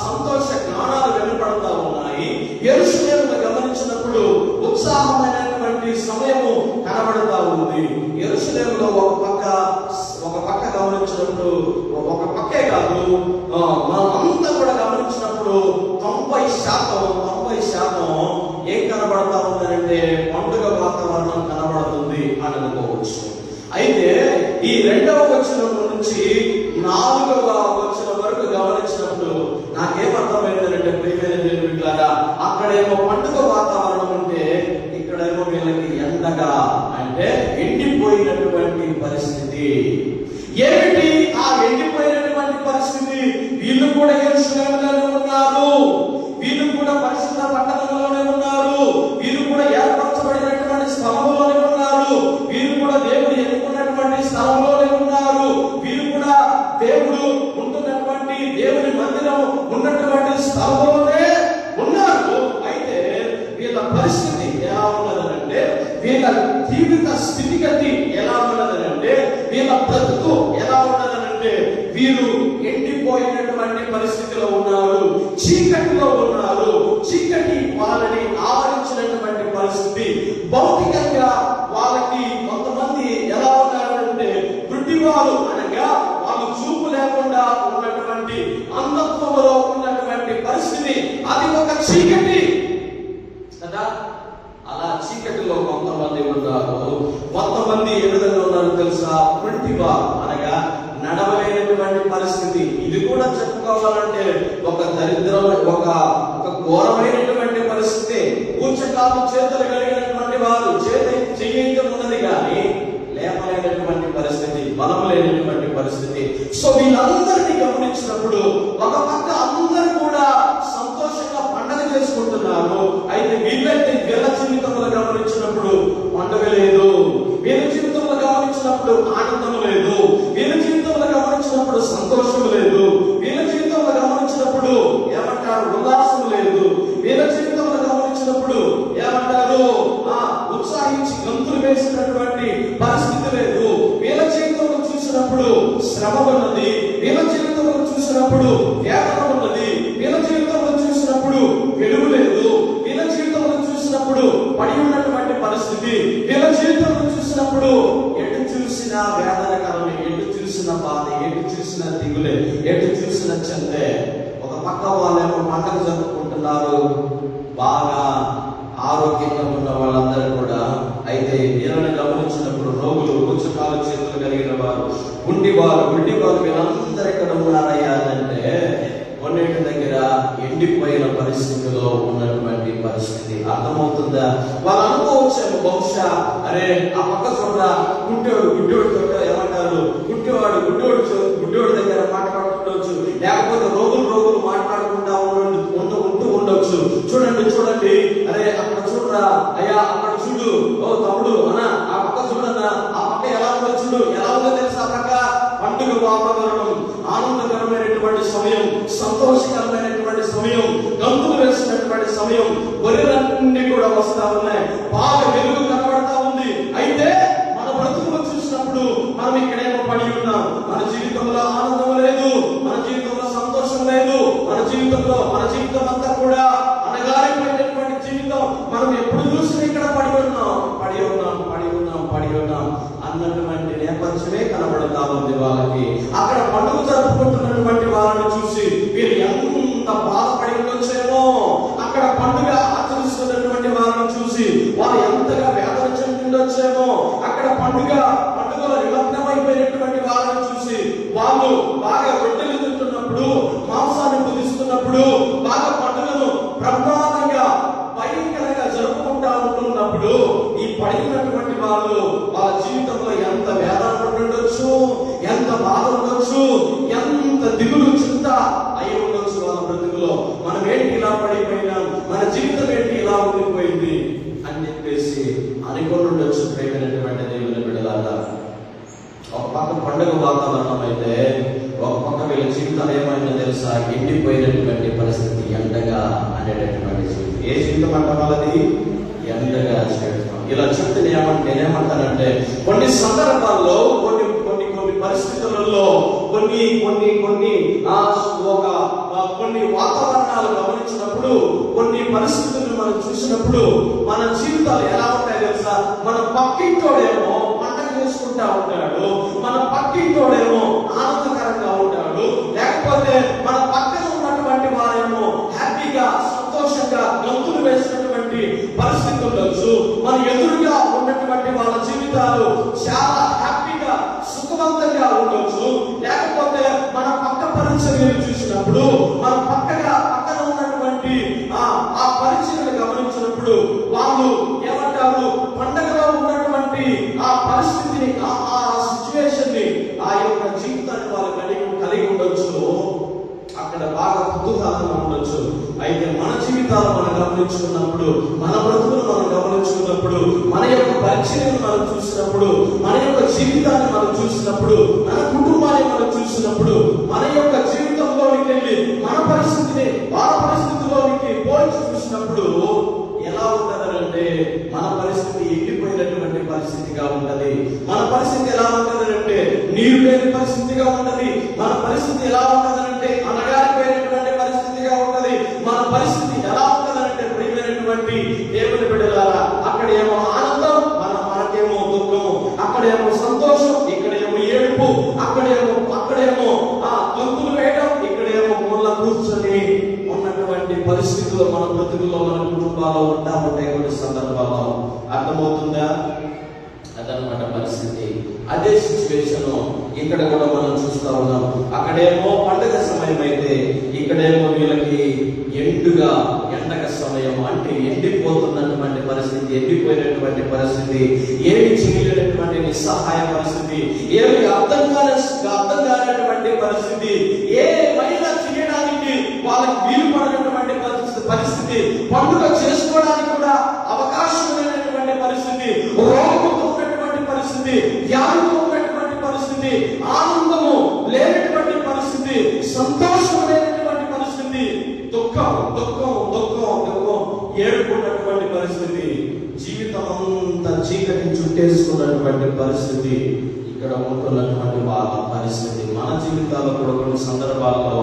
సంతోష గానాలు వెలువడతా ఉన్నాయి. యెరూషలేమును గమనించినప్పుడు ఉత్సాహమైనటువంటి సమయము కనబడతా ఉంది. యెరూషలేములో ఒక పక్క గమనించినప్పుడు, ఒక పక్కే కాదు మనమంతా కూడా గమనించినప్పుడు 90% ఏం కనబడతా ఉందంటే పండుగ వాతావరణం కనబడుతుంది అని అనుకోవచ్చు. అయితే ఈ 2వ వచనం నుంచి 4వ వచనం వరకు గమనించినప్పుడు నాకేమర్థమైందంటే ప్రియమైన దేవుని బిడ్డలారా, అక్కడేమో పండుగ వాతావరణం ఉంటే ఇక్కడేమో వీళ్ళకి ఎండగా అంటే ఎండిపోయినటువంటి పరిస్థితి. ఏమిటి ఆ ఎండిపోయినటువంటి పరిస్థితి? వీళ్ళు కూడా యెరూషలేములోనే ఉన్నారు. వీళ్ళు కూడా పరిశుద్ధ పట్టణంలోనే ఉన్నారు. వీళ్ళు కూడా ఏర్పరచబడినటువంటి స్థలంలోనే ఉన్నారు. వీళ్ళు కూడా దేవుడు ఎన్నుకున్నటువంటి స్థలంలోనే ఉన్నారు. వీళ్ళు కూడా దేవుడు ఉంటున్నటువంటి దేవుని మందిరం ఉన్నటువంటి స్థలంలోనే ఉన్నారు. అయితే వీళ్ళ పరిస్థితి ఎలా ఉన్నదనంటే, వీళ్ళ జీవిత స్థితిగతి ఎలా ఉన్నదనంటే, వీళ్ళ బ్రతుకు ఎలా ఉన్నదనంటే, వీరు ఎండిపోయినటువంటి పరిస్థితిలో ఉన్నారు. చీకటిలో ఉన్నారు. చీకటి వాళ్ళని ఆవరించినటువంటి పరిస్థితి. భౌతికంగా వాళ్ళకి కొంతమంది ఎలా ఉన్నారంటే గుడ్డివారు, అనగా వాళ్ళు చూపు లేకుండా ఉన్నటువంటి అంధత్వంలో ఉన్నటువంటి పరిస్థితి. అది ఒక చీకటి కదా. అలా చీకటిలో కొంతమంది ఉన్నారు. కొంతమంది ఏ విధంగా ఉన్నారు తెలుసా? గుడ్డివారు, అనగా నడవలేనటువంటి పరిస్థితి. ఇది కూడా చెప్పుకోవాలంటే ఒక దరిద్రం, ఒక ఘోరమైనటువంటి పరిస్థితి. కూర్చకాలు చేతులు కలిగినటువంటి వారు, చెయ్యటం ఉన్నది కానీ లేపలేనటువంటి పరిస్థితి, బలం లేనటువంటి పరిస్థితి. సో వీళ్ళందరినీ గమనించినప్పుడు ఒక పక్క అందరూ కూడా సంతోషంగా పండుగ చేసుకుంటున్నారు. అయితే వీళ్ళ జీవితంలో గమనించినప్పుడు పండుగ లేదు. వీళ్ళ జీవితంలో గమనించినప్పుడు ఆనందం లేదు. వీళ్ళ జీవితంలో గమనించినప్పుడు సంతోషం లేదు. చూసినప్పుడు వేదన ఉన్నది, వీళ్ళ జీవితంలో చూసినప్పుడు వెలుగు లేదు, వీళ్ళ జీవితంలో చూసినప్పుడు పడి ఉన్నటువంటి పరిస్థితి, వీళ్ళ జీవితంలో చూసినప్పుడు ఎటు చూసిన వేదనకరమే, ఎటు చూసిన బాధ, ఎటు చూసిన దిగులే, ఎటు చూసిన చెందే. ఒక పక్క వాళ్ళేమో పండగ జరుపుకుంటున్నారు, బాగా ఆరోగ్యంగా ఉన్న వాళ్ళందరూ కూడా. అయితే వీళ్ళని గమనించినప్పుడు రోగులు, ఉచ్చకాలు చేతులు కలిగిన వారు, గుడ్డి వారు వీళ్ళందరూ ఎక్కడ ఉన్నారయ్యా అంటే కొన్నిటి దగ్గర ఎండిపోయిన పరిస్థితిలో ఉన్నటువంటి పరిస్థితి. అర్థమవుతుందా? వాళ్ళు అనుకోవచ్చేమో బహుశా, అరే ఆ పక్క చూడరా గుడ్డోడు ఏమంటారు, గుడ్డోడు దగ్గర మాట్లాడుతుండొచ్చు, లేకపోతే రోగులు మాట్లాడుకుంటా ఉంటూ ఉండొచ్చు. చూడండి, అరే అక్కడ చూడరా అయ్యా, అక్కడ చూడు, ఓ తమ్ముడు అన్నా ఆ పక్క చూడన్నా, ఆ పక్క ఎలా ఉందో చూడు, ఎలా ఉందో తెలుసా? ఆ పక్క పండుగ వాతావరణం, ఆనందకరమైనటువంటి సమయం, సంతోషకరమైనటువంటి సమయం, గంతులు వేసినటువంటి సమయం, గొర్రెలన్నీ కూడా వస్తా ఉన్నాయి, బాగా వెలుగు కనబడతా ఉంది. అయితే మన బ్రతుకులు చూసినప్పుడు మనం ఇక్కడేమో పడి ఉన్నాం, మన జీవితంలో ఆనందం లేదు, మన జీవితంలో సంతోషం లేదు, మన జీవితం అంతా కూడా అనగారిపోయినటువంటి జీవితం. మనం ఎప్పుడు చూసినా ఇక్కడ పడి ఉన్నాం అన్నటువంటి నేపథ్యమే కనబడతా ఉంది వాళ్ళకి. అక్కడ పండుగ జరుపుకుంటున్నటువంటి వాళ్ళని చూసి వీళ్ళు ఎంత బాధపడి ఉండొచ్చేమో, అక్కడ పండుగ ఆచరిస్తున్నటువంటి వాళ్ళని చూసి వాళ్ళు ఎంతగా వేదన చెందిండొచ్చేమో, అక్కడ పండుగలో నిమగ్నమైపోయినటువంటి వాళ్ళని చూసి వాళ్ళు బాగా రొట్టెలు తింటున్నప్పుడు, మాంసాన్ని పుదిస్తున్నప్పుడు, బాగా పండుగను బ్రహ్మాండంగా భయంకరంగా జరుపుకుంటా ఉంటున్నప్పుడు ఈ పడినటువంటి వాళ్ళు వాళ్ళ జీవితంలో ఎంత వేదన ఉండొచ్చు, ఎంత బాధ ఉండొచ్చు, ఎంత దిగులు చింత అయి ఉండొచ్చు వాళ్ళ బ్రతుకులో. మనం ఏంటి ఇలా పడిపోయినాం, మన జీవితం ఏంటి ఇలా ఉండిపోయింది అని చెప్పేసి అనుకుని ఉండొచ్చు. ప్రేమైనటువంటి దేవుని బిడ్డలారా, ఒక పక్క పండుగ వాతావరణం అయితే ఒక పక్క వీళ్ళ జీవితాలు ఏమైనా తెలుసా, ఎండిపోయినటువంటి పరిస్థితి, ఎండగా అనేటటువంటి జీవితం. ఏ జీవితం అంట వాళ్ళది? ఎండగా జీవితం. ఇలా చెప్తే నేనేమంటానంటే కొన్ని సందర్భాల్లో కొన్ని పరిస్థితులలో కొన్ని వాతావరణాలు గమనించినప్పుడు, కొన్ని పరిస్థితులను మనం చూసినప్పుడు మన జీవితాలు ఎలా ఉంటాయో తెలుసా? మన పక్కింటోడేమో పండగ చేసుకుంటా ఉంటాడు, మన పక్కింటోడేమో ఆనందకరంగా ఉంటాడు, లేకపోతే మన పక్కన ఉన్నటువంటి వారేమో హ్యాపీగా సంతోషంగా గంతులు వేసినటువంటి పరిస్థితి ఉండొచ్చు. మన ఎదురుగా ఉన్నటువంటి వాళ్ళ జీవితాలు చాలా హ్యాపీగా సుఖవంతంగా ఉండొచ్చు. లేకపోతే మన పక్క పరిచర్యలు చూసినప్పుడు, మన పక్కన ఉన్నటువంటి ఆ పరిచర్యలు గమనించినప్పుడు వాళ్ళు ఏమంటారు, పండగలో ఉన్నటువంటి ఆ పరిస్థితిని, ఆ సిచ్యువేషన్ ని, ఆ యొక్క జీవితాన్ని వాళ్ళు కలిగి ఉండొచ్చు. అక్కడ బాగా కుతూహలంగా ఉండొచ్చు. అయితే మన జీవితాలు మనం గమనించుకున్నప్పుడు, మన బ్రతుకులు మనం గమనించుకున్నప్పుడు, మన యొక్క పరిచర్యను మనం చూసినప్పుడు, మన యొక్క జీవితాన్ని మనం చూసినప్పుడు, మన కుటుంబాన్ని మనం చూసినప్పుడు, మన యొక్క జీవితంలోనికి వెళ్ళి మన పరిస్థితిని వాళ్ళ పరిస్థితిలోనికి పోల్చి చూసినప్పుడు ఎలా ఉంటదంటే మన పరిస్థితి ఎండిపోయినటువంటి పరిస్థితిగా ఉంటది. మన పరిస్థితి ఎలా ఉంటదంటే నీరు లేని పరిస్థితిగా ఉంటది. మన పరిస్థితి ఎలా ఉంటదంటే అనగారిపోయినటువంటి పరిస్థితిగా ఉంటది. మన పరిస్థితి ఎలా ఉంటదంటే ప్రియమైనటువంటి దేవుని బిడ్డలారా, అక్కడేమో ఆనందం, మనకేమో దుఃఖము, అక్కడేమో సంతోషం, ఇక్కడేమో ఏడుపు, అక్కడేమో గొంతులు వేయడం, ఇక్కడేమో మూల కూర్చొని ఉన్నటువంటి పరిస్థితులు మన బ్రతుకుల్లో, మన కుటుంబాల్లో ఉంటాయి కొన్ని సందర్భాల్లో. అర్థమవుతుందా? అదనమాట పరిస్థితి. అదే సిచ్యువేషన్ ఇక్కడ కూడా మనం చూస్తా ఉన్నాం. అక్కడేమో పండుగ సమయం అయితే ఇక్కడేమో వీళ్ళకి ఎండగ సమయం, అంటే ఎండిపోతున్నటువంటి పరిస్థితి, ఎండిపోయినటువంటి పరిస్థితి, ఏమి చేయలేనటువంటి నిస్సహాయ పరిస్థితి, ఏమి అర్థం కానటువంటి పరిస్థితి, ఏమైనా చేయడానికి వాళ్ళకి వీలు పడినటువంటి పరిస్థితి, పండుగ చేసుకోవడానికి కూడా అవకాశం లేనటువంటి పరిస్థితి, రోగంతో ఉన్నటువంటి పరిస్థితి, వ్యాధితో ఉన్నటువంటి పరిస్థితి, ఆనందము లేనటువంటి పరిస్థితి, సంతోషం లేనటువంటి పరిస్థితి, దుఃఖం ఏడుకున్నటువంటి పరిస్థితి, జీవితం అంతా చీకటి చుట్టేసుకున్నటువంటి పరిస్థితి. ఇక ఇక్కడ ఉంటున్నటువంటి వాళ్ళ పరిస్థితి. మన జీవితాల్లో కూడా కొన్ని సందర్భాల్లో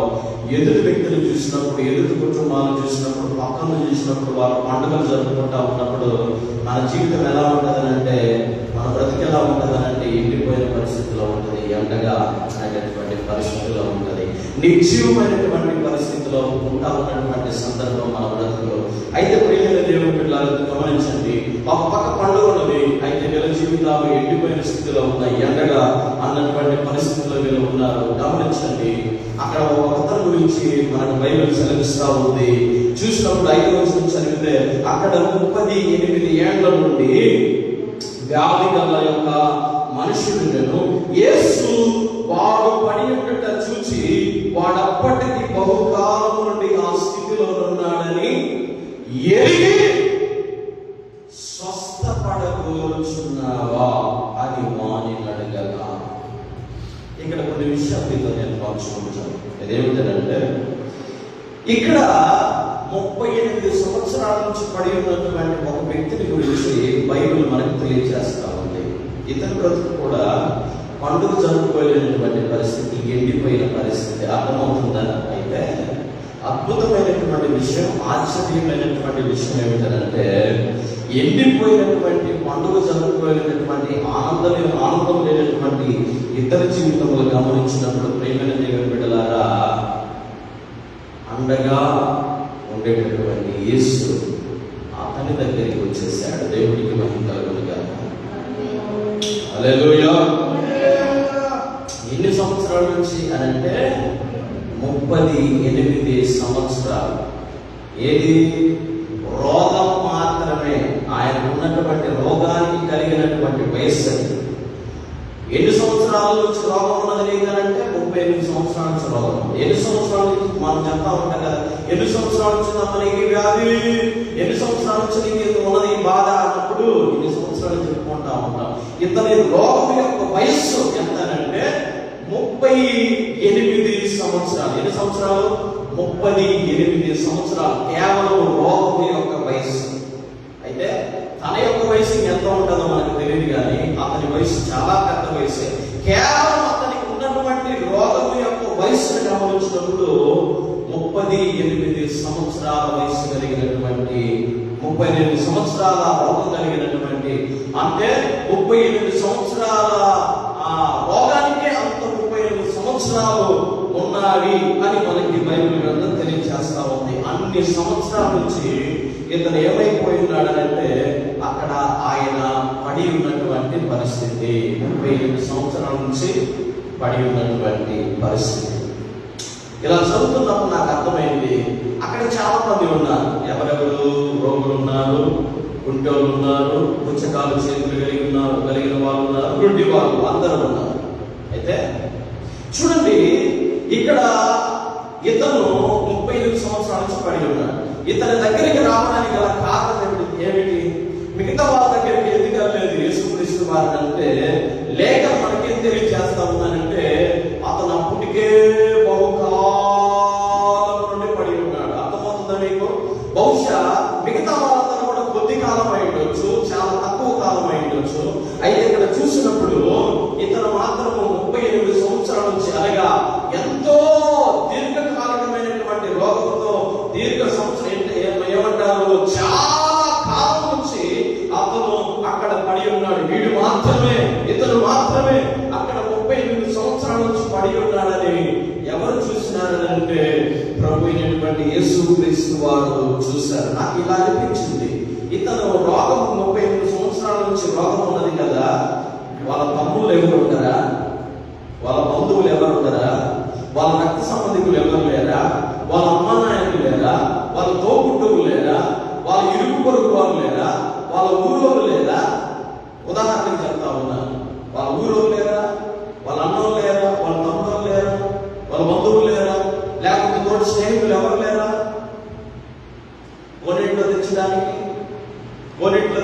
ఎదుటి వ్యక్తులు చూసినప్పుడు, ఎదుటి కుటుంబాలను చూసినప్పుడు, పక్కన చూసినప్పుడు, వాళ్ళ పండుగలు జరుపుకుంటా ఉన్నప్పుడు మన జీవితం ఎలా ఉంటుందనంటే, మన బ్రతికి ఎలా ఉంటుందనంటే ఎండిపోయిన పరిస్థితిలో ఉంటుంది, ఎండగా అనేటటువంటి పరిస్థితిలో ఉంటుంది, నిర్జీవమైనటువంటి పరిస్థితిలో ఉంటా ఉన్నటువంటి సందర్భం మన బ్రతుకులో. అయితే ప్రియమైన దేవుని బిడ్డలారా గమనించండి, ఒక పక్క పండుగ ఉన్నది, అయితే వీళ్ళ జీవితాలు ఎండిపోయిన స్థితిలో ఉన్నాయి, ఎండగా అన్నటువంటి పరిస్థితిలో వీళ్ళు ఉన్నారు. గమనించండి, అక్కడ ఒక అతని గురించి మనకు బైబిల్ సెలవిస్తా ఉంది. చూసినప్పుడు 5వ వచనం చదివితే, అక్కడ 38 ఏళ్ల నుండి వ్యాధి గల యొక్క మనుషుడును యేసు వాడు పడి ఉన్నట్టు చూచి వాడప్పటికి బహుకాలం నుండి ఆ స్థితిలో ఉన్నాడని ఎరిగి స్వస్థపడగోరుచున్నావా అని వాని అడగగా. ఇక్కడ కొన్ని విషయాలు మీతో నేను పంచుకుంటాను. అదేమిటంటే, ఇక్కడ 38 సంవత్సరాల నుంచి పడి ఉన్నటువంటి ఒక వ్యక్తిని గురించి బైబిల్ మనకు తెలియజేస్తా ఉంది. ఇతని బ్రతుకు కూడా పండుగ జరుపుకోలేనటువంటి పరిస్థితి, ఎండిపోయిన పరిస్థితి. అర్థమవుతుందా? అయితే అద్భుతమైనటువంటి విషయం, ఆశ్చర్యమైనటువంటి విషయం ఏమిటంటే, ఎండిపోయినటువంటి పండుగ జరుపుకోలేనటువంటి ఆనందం లేనటువంటి ఇతర జీవితంలో గమనించినప్పుడు ప్రేమైన దేవుని బిడ్డలారా, అండగా ఉండేటటువంటి యేసు అతని దగ్గరికి వచ్చేసాడు. దేవుడికి మహిమ కలుగును గాక. హల్లెలూయా. ఎన్ని సంవత్సరాల నుంచి అనంటే 38 సంవత్సరాలు. ఏది? రోగం మాత్రమే. ఆయన ఉన్నటువంటి రోగానికి కలిగినటువంటి వయస్సు. ఎన్ని సంవత్సరాల నుంచి రోగం ఉన్నది నీకనంటే 38 సంవత్సరాల నుంచి రోగం. ఎన్ని సంవత్సరాల నుంచి మనం చెప్తా ఉంటాం కదా, ఎన్ని సంవత్సరాల నుంచి మనకి వ్యాధి, ఎన్ని సంవత్సరాల నుంచి నీకు ఉన్నది బాధ అన్నప్పుడు ఎన్ని సంవత్సరాలు చెప్పుకుంటా ఉంటాం. ఇతని రోగం యొక్క వయస్సు ఎంతనంటే 38 సంవత్సరాలు. ఎన్ని సంవత్సరాలు? 38 సంవత్సరాలు. కేవలం రోగం యొక్క వయస్సు. అయితే తన యొక్క వయసు ఎంత ఉంటుందో మనకు తెలియదు, కానీ అతని వయసు చాలా పెద్ద వయసే. కేవలం అతనికి ఉన్నటువంటి రోగం యొక్క వయసును గమనించినప్పుడు 38 సంవత్సరాల వయసు కలిగినటువంటి, 38 సంవత్సరాల రోగం కలిగినటువంటి, అంటే 38 సంవత్సరాల రోగానికే అంత 38 సంవత్సరాలు ఉన్నవి అని మనకి బైబిల్ గ్రంథం తెలియజేస్తా ఉంది. అన్ని సంవత్సరాల నుంచి ఇతను ఏమైపోయినాడనంటే, అక్కడ ఆయన పడి ఉన్నటువంటి పరిస్థితి, 38 సంవత్సరాల నుంచి పడి ఉన్నటువంటి పరిస్థితి. ఇలా చదువుతున్నప్పుడు నాకు అర్థమైంది, అక్కడ చాలా మంది ఉన్నారు. ఎవరెవరు? రోగులు ఉన్నారు, గుంటోళ్ళు ఉన్నారు, పుచ్చకాలు చేతులు కలిగిన వాళ్ళు ఉన్నారు, గుడ్డి వాళ్ళు, అందరూ ఉన్నారు. అయితే చూడండి, ఇక్కడ ఇతను 38 సంవత్సరాల నుంచి పడి ఉన్నాడు. ఇతని దగ్గరికి రావడానికి గల కారణం ఏమిటి? మిగతా వాళ్ళ దగ్గరికి ఎందుకు వెళ్ళలేదు యేసుక్రీస్తు వారిని అంటే, లేక మనకేం తెలియజేస్తా ఉన్నానంటే, అతను అప్పటికే బహుకాలం నుండి పడి ఉన్నాడు. అర్థమవుతుందా మీకు? బహుశా మిగతా వాళ్ళందరూ కూడా కొద్ది కాలం అయి ఉండొచ్చు, చాలా తక్కువ కాలం అయి ఉండొచ్చు. అయితే ఇక్కడ చూసినప్పుడు ఇతను మాత్రం 38 సంవత్సరాల నుంచి, అనగా ఎంతో దీర్ఘకాలికమైనటువంటి రోగంతో, దీర్ఘ సంవత్సరం ఏమంటారు, చాలా కాలం నుంచి అతను అక్కడ పడి ఉన్నాడు. ఇతను మాత్రమే అక్కడ 38 సంవత్సరాల నుంచి పడి ఉన్నాడని ఎవరు చూసినారంటే, ప్రభు అయినటువంటి యేసుక్రీస్తు వారు చూశారు. నాకు ఇలా అనిపించింది, ఇతను రోగం 38 సంవత్సరాల నుంచి రోగం ఉన్నది కదా, వాళ్ళ తమ్ముళ్ళు ఎవరు ఉంటారా? వాళ్ళ బంధువులు ఎవరు ఉంటారా? వాళ్ళ రక్త సంబంధికులు ఎవరు లేరా? వాళ్ళ అమ్మా నాయకులు లేరా? వాళ్ళ తోబుట్టువులు లేరా? వాళ్ళ ఇరుగు పొరుగు వారు లేరా? వాళ్ళ ఊరోళ్ళు లేరా? ఉదాహరణకి చెప్తా ఉన్నారు. వాళ్ళ ఊరోళ్ళు లేరా? వాళ్ళ అన్నోళ్ళు లేరా? వాళ్ళ తమ్ముళ్ళు లేరా? వాళ్ళ బంధువులు లేరా? లేకపోతే తోటి స్నేహితులు ఎవరు లేరా? కోనేట్లో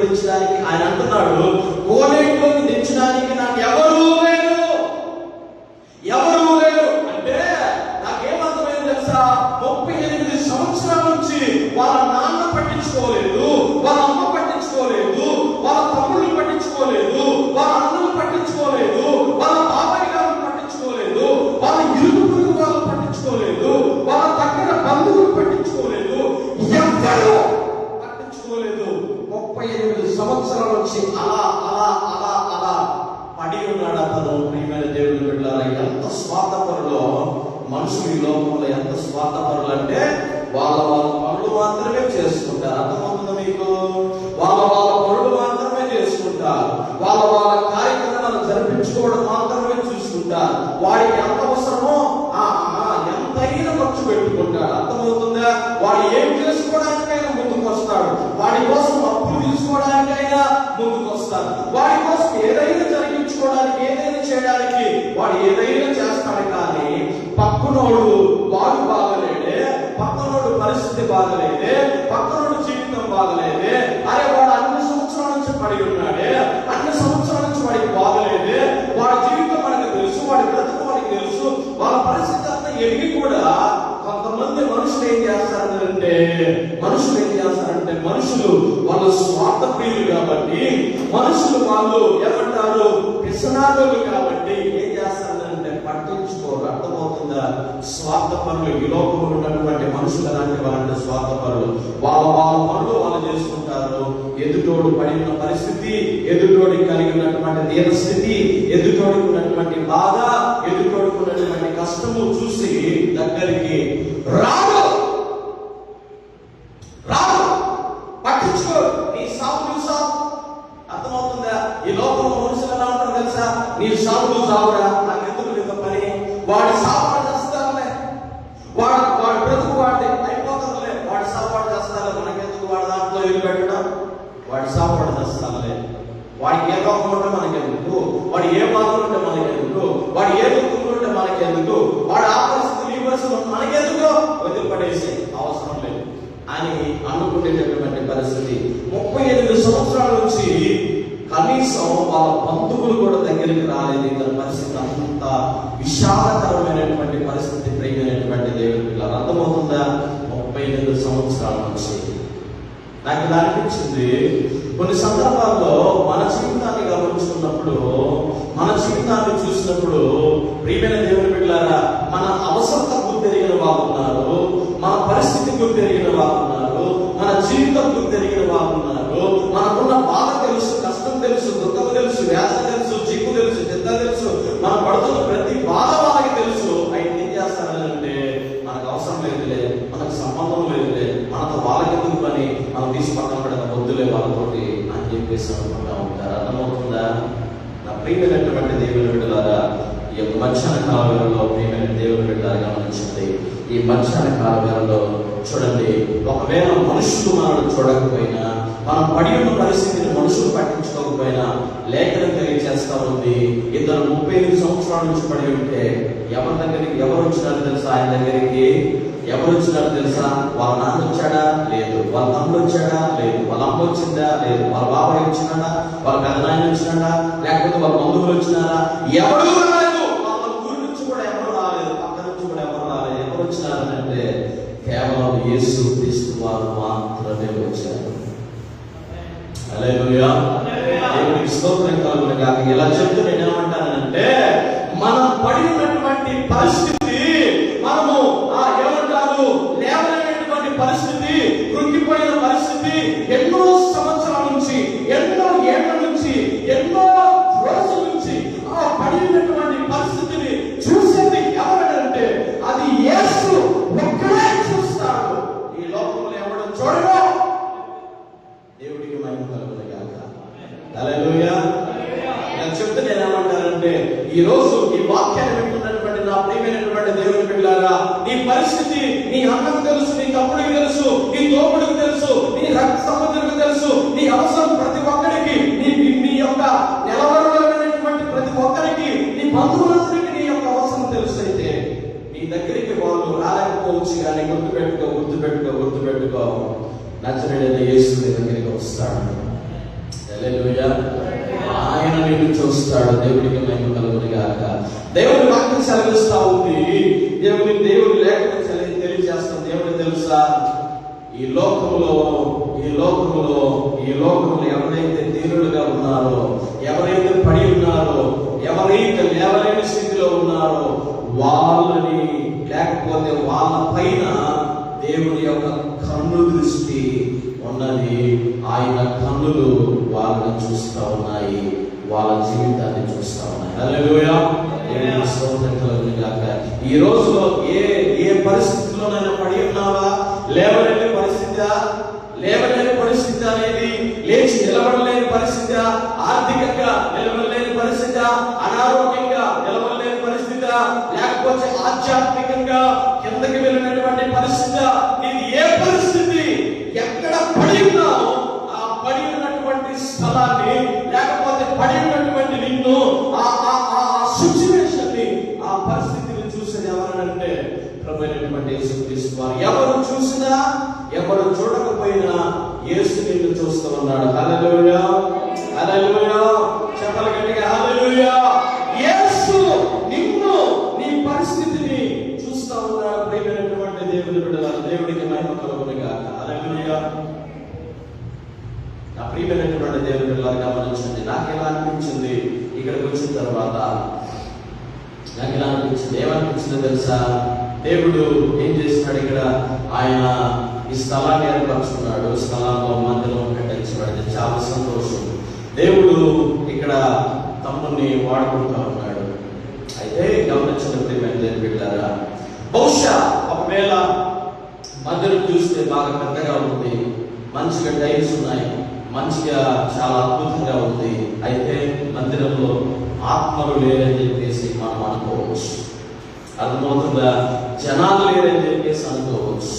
దించడానికి ఆయన అంటున్నాడు, కోనేట్లోకి దించడానికి నాకు ఎవరు లేరు అంటే, నాకేమర్థమైంది తెలుసా? 38 సంవత్సరాల నుంచి వాళ్ళ నాన్న పట్టించుకోలేదు, వాళ్ళ అమ్మ పట్టించుకోలేదు, వాళ్ళ తమ్ముళ్ళు పట్టించుకోలేదు, వాళ్ళ అన్నలు పట్టించుకోలేదు, వాళ్ళ మనుషులు ఈ లోకంలో ఎంత స్వార్థపరులు అంటే వాళ్ళ పనులు మాత్రమే చేసుకుంటారు. అర్థమవుతుందా మీకు? వాళ్ళ పనులు మాత్రమే చేసుకుంటారు. వాళ్ళ కార్యక్రమాలు జరిపించుకోవడం మాత్రమే చూసుకుంటారు. వాడికి ఎంత అవసరమో ఎంతైనా ఖర్చు పెట్టుకుంటాడు. అర్థమవుతుందా? వాడు ఏం చేసుకోవడానికైనా ముందుకు వస్తాడు. వాడి కోసం అప్పులు తీసుకోవడానికైనా ముందుకు వస్తాడు. వాడి కోసం ఏదైనా జరిగించుకోవడానికి, ఏదైనా చేయడానికి వాడు ఏదైనా చేస్తాడు. కానీ పక్కనోడు వాడు బాగలేడే, పక్కనోడు పరిస్థితి బాగలేదే, పక్కనోడు జీవితం బాగలేదే, అరే వాడు అన్ని సంవత్సరాల నుంచి పడి ఉన్నాడే, అన్ని సంవత్సరాల నుంచి వాడికి బాగలేదే, వాడి జీవితం మనకు తెలుసు, వాడి బ్రతుకు వాడికి తెలుసు, వాళ్ళ పరిస్థితి అంతా ఎరిగి కూడా కొంతమంది మనుషులు ఏం చేస్తారంటే మనుషులు వాళ్ళు స్వార్థ ప్రియులు కాబట్టి, మనుషులు వాళ్ళు ఏమంటారు పిసనాదులు కాబట్టి ఏం చేస్తారంటే పట్టించుకోరు. అర్థమవుతుందా? స్వార్థపరులు. ఈ లోకంలో ఉన్నటువంటి మనుషులు ఎలాంటి వాళ్ళంటే స్వార్థపరులు. వాళ్ళ పనులు వాళ్ళు చేసుకుంటారు. ఎదుటోడు పడిన పరిస్థితి, ఎదుటోడికి కలిగినటువంటి దీనస్థితి, ఎదుటోడికి ఉన్నటువంటి బాధ, ఎదుటోడికి ఉన్నటువంటి కష్టము చూసి దగ్గరికి రాడు పట్టించుకోరు. నీ సాగు నువ్వు సాగు. అర్థమవుతుందా? ఈ లోకంలో మనుషులు ఎలా ఉంటారు తెలుసా? నీ సాగు నువ్వు సాగురా, నాకు ఎందుకు నీతో పని, వాడి సాగు వాడు చేస్తారులే, వాడి బ్రతుకు వాడి అయిపోతారులే, వాడి సాగు వాడు చేస్తారులే, మనకెందుకు వాడి దాంట్లో ఇల్లు పెట్టడం, వాడి సాగు వాడు చేస్తారులే, వాడికి ఏ రోగం ఉంటే మనకెందుకు, వాడు ఏ బాధలు ఉంటే మనకెందుకు, వాడు ఏ దుఃఖం ఉంటే మనకెందుకు, వాడు ఆ పరిస్థితులు ఈ పరిస్థితులు మనకెందుకు, వదిలిపడేసి అవసరం లేదు అని అనుకునేటటువంటి పరిస్థితి. 38 సంవత్సరాల నుంచి కనీసం వాళ్ళ బంధువులు కూడా దగ్గరికి రాలేదు. ఇతని పరిస్థితి అంత విషాదకరమైనటువంటి పరిస్థితి. ప్రియమైనటువంటి దేవుని పిల్లలు, అర్థమవుతుందా? 38 సంవత్సరాల నుంచి నాకు ఇలా అనిపించింది. కొన్ని సందర్భాల్లో మన జీవితాన్ని గమనించుకున్నప్పుడు, మన జీవితాన్ని చూసినప్పుడు, ప్రియమైన దేవుని బిడ్డలారా, మన అవసరత గుర్తెరిగిన వాళ్ళు ఉన్నారు, మన పరిస్థితి గుర్తెరిగిన వాళ్ళు ఉన్నారు, మన జీవితం గుర్తెరిగిన వాళ్ళు ఉన్నారు, మనకున్న బాధ తెలుసు, కష్టం తెలుసు, దుఃఖం తెలుసు, వ్యాస తెలుసు, చిక్కు తెలుసు, చింత తెలుసు, మనం పడుతున్న ప్రతి బాధ వాళ్ళకి తెలుసు. ఆయన ఏం చేస్తారంటే మనకు అవసరం లేదులే, మనకు సంబంధం లేదులే, మనతో వాళ్ళకి ఎందుకు పని, మనం తీసి పక్కన పెడతా వద్దులే వాళ్ళతోటి అని చెప్పేసి అనుకుంటా ఉంటారు. అర్థమవుతుందా? నా ప్రియమైనటువంటి దేవుని బిడ్డలారా, ఈ యొక్క మధ్యాహ్న కాలంలో ప్రియమైన దేవుని బిడ్డలారా గమనించండి. ఈ మధ్యాహ్న కాలంలో చూడండి, ఒకవేళ మనుషులు మనల్ని చూడకపోయినా, మనం పడి ఉన్న పరిస్థితిని మనుషులు పట్టించుకోకపోయినా, లేఖనం తెలియజేస్తా ఉంది. ఇద్దరు 38 సంవత్సరాల నుంచి పడి ఉంటే ఎవరి దగ్గరికి ఎవరు వచ్చినారు తెలుసా? ఆయన దగ్గరికి ఎవరు వచ్చినారు తెలుసా? వాళ్ళ నాన్న వచ్చాడా? లేదు. వాళ్ళ తమ్ముడు వచ్చాడా? లేదు. వాళ్ళ అమ్మ వచ్చిందా? లేదు. వాళ్ళ బాబాయ్ వచ్చినాడా? వాళ్ళ పెద్దనాయన వచ్చినాడా? లేకపోతే వాళ్ళ బంధువులు వచ్చినారా? ఎవరు రాలేదు. వాళ్ళ ఊరి నుంచి కూడా ఎవరు రాలేదు, పక్క నుంచి కూడా ఎవరు రాలేదు. ఎవరు వచ్చినారంటే కేవలం యేసు క్రీస్తు వారు మాత్రమే వచ్చారు. హల్లెలూయా. దేవునికి స్తోత్రం కలుగును గాక. ఇలా చెప్తూ నేను ఏమంటానంటే, మనం పడి ఉన్నటువంటి పరిస్థితి, మనము ఏమంటారు లేవలేనటువంటి పరిస్థితి, కృంగిపోయిన పరిస్థితి, ఎన్నో సంవత్సరాల నుంచి, ఎన్నో ఏళ్ల నుంచి, ఎన్నో రోజుల నుంచి పడినటువంటి పరిస్థితిని చూసేది ఎవరంటే అది యేసు ఒక్కడే చూస్తాడు. ఈ లోకంలో ఎవరు చూడరు. దేవుడికి మహిమ కలుగును గాక. హల్లెలూయా. నేను చెప్తే నేను ఏమంటానంటే, ఈ రోజు ఈ వాక్యాన్ని వింటున్నటువంటి నా ప్రియమైనటువంటి దేవుని బిడ్డలారా, నీ పరిస్థితి నీ అన్నకు తెలుసు, నీ తమ్ముడికి తెలుసు, నీ తోపుడికి తెలుసు, నీ రక్త సంబంధులకు తెలుసు, నీ అవసరం ప్రతి ఒక్కరికి, నీ యొక్క నిలబడగలిగినటువంటి ప్రతి ఒక్కరికి, నీ బంధువులందరికీ నీ యొక్క అవసరం తెలుసు. అయితే నీ దగ్గరికి వాళ్ళు రాలేకపోవచ్చు, కానీ గుర్తుపెట్టుకో నజరేయుడైన యేసు నీ దగ్గరికి వస్తాడు. హల్లెలూయా. ఆయన నిన్ను చూస్తాడు. దేవుడికి మహిమ కలుగును గాక. దేవుని వాక్యం సెలవిస్తా ఉంది. దేవుని లేఖనం తెలియజేస్తాం. దేవుడు తెలుసా, ఈ లోకంలో ఎవరైతే దీనులుగా ఉన్నారో, ఎవరైతే పడి ఉన్నారో, ఎవరైతే లేవలేని స్థితిలో ఉన్నారో వాళ్ళని, లేకపోతే వాళ్ళ పైన దేవుని యొక్క కన్ను దృష్టి ఉన్నది. ఆయన కన్నులు వాళ్ళని చూస్తా ఉన్నాయి, వాళ్ళ జీవితాన్ని చూస్తా ఉన్నాయి. హల్లెలూయా. ఈ రోజులో ఏ పరిస్థితుల్లోనైనా పడి ఉన్నావా? లేవలేని పరిస్థితి అనేది, లేచి నిలబడలేని పరిస్థితి, ఆర్థికంగా నిలబడలేని పరిస్థితి, అనారోగ్యంగా నిలబడలేని పరిస్థితి, లేకపోతే ఆధ్యాత్మికంగా కిందకి వెళ్ళినటువంటి పరిస్థితి, ఇది ఏ పరిస్థితి, ఎక్కడ పడి ఉన్నావు ఆ పడి ఉన్నటువంటి స్థలాన్ని, లేకపోతే పడి ఉన్నటువంటి నిన్ను, ఆ సిచ్యువేషన్ ని, ఆ పరిస్థితిని చూసేది ఎవరనంటే ప్రభువైనటువంటి యేసుక్రీస్తు వారు. ఎవరు చూసినా ఎవరు చూడకపోయినా యేసు నిన్ను చూస్తూ ఉన్నాడు. హల్లెలూయా, హల్లెలూయా, చెప్పాలి గట్టిగా హల్లెలూయా. యేసు నిన్ను, నీ పరిస్థితిని చూస్తూ ఉన్నాడు. ప్రియమైనటువంటి దేవుని బిడ్డలారా, దేవుడికి మహిమ కలుగును గాక. హల్లెలూయా. నా ప్రియమైనటువంటి దేవుని బిడ్డలారా, గమనించండి. నాకు ఎలా అనిపించింది ఇక్కడికి వచ్చిన తర్వాత? నాకు ఎలా అనిపించింది? ఏమనిపించిందో తెలుసా? దేవుడు ఏం చేస్తున్నాడు ఇక్కడ? ఆయన ఈ స్థలాన్ని ఏర్పరచుకున్నాడు. స్థలంలో మందిరం కట్టించబడింది. చాలా సంతోషం. దేవుడు ఇక్కడ తమ్ముని వాడుకుంటా ఉన్నాడు. అయితే గమనించిన ప్రియమైన దేవుని బిడ్డలారా, బహుశా ఒకవేళ మందిరం చూస్తే బాగా పెద్దగా ఉంది, మంచిగా టైల్స్ ఉన్నాయి, మంచిగా చాలా అద్భుతంగా ఉంది. అయితే మందిరంలో ఆత్మలు లేరని చెప్పేసి మనం అనుకోవచ్చు. అర్థమవుతుందా? జనాలు లేరని చెప్పేసి అనుకోవచ్చు.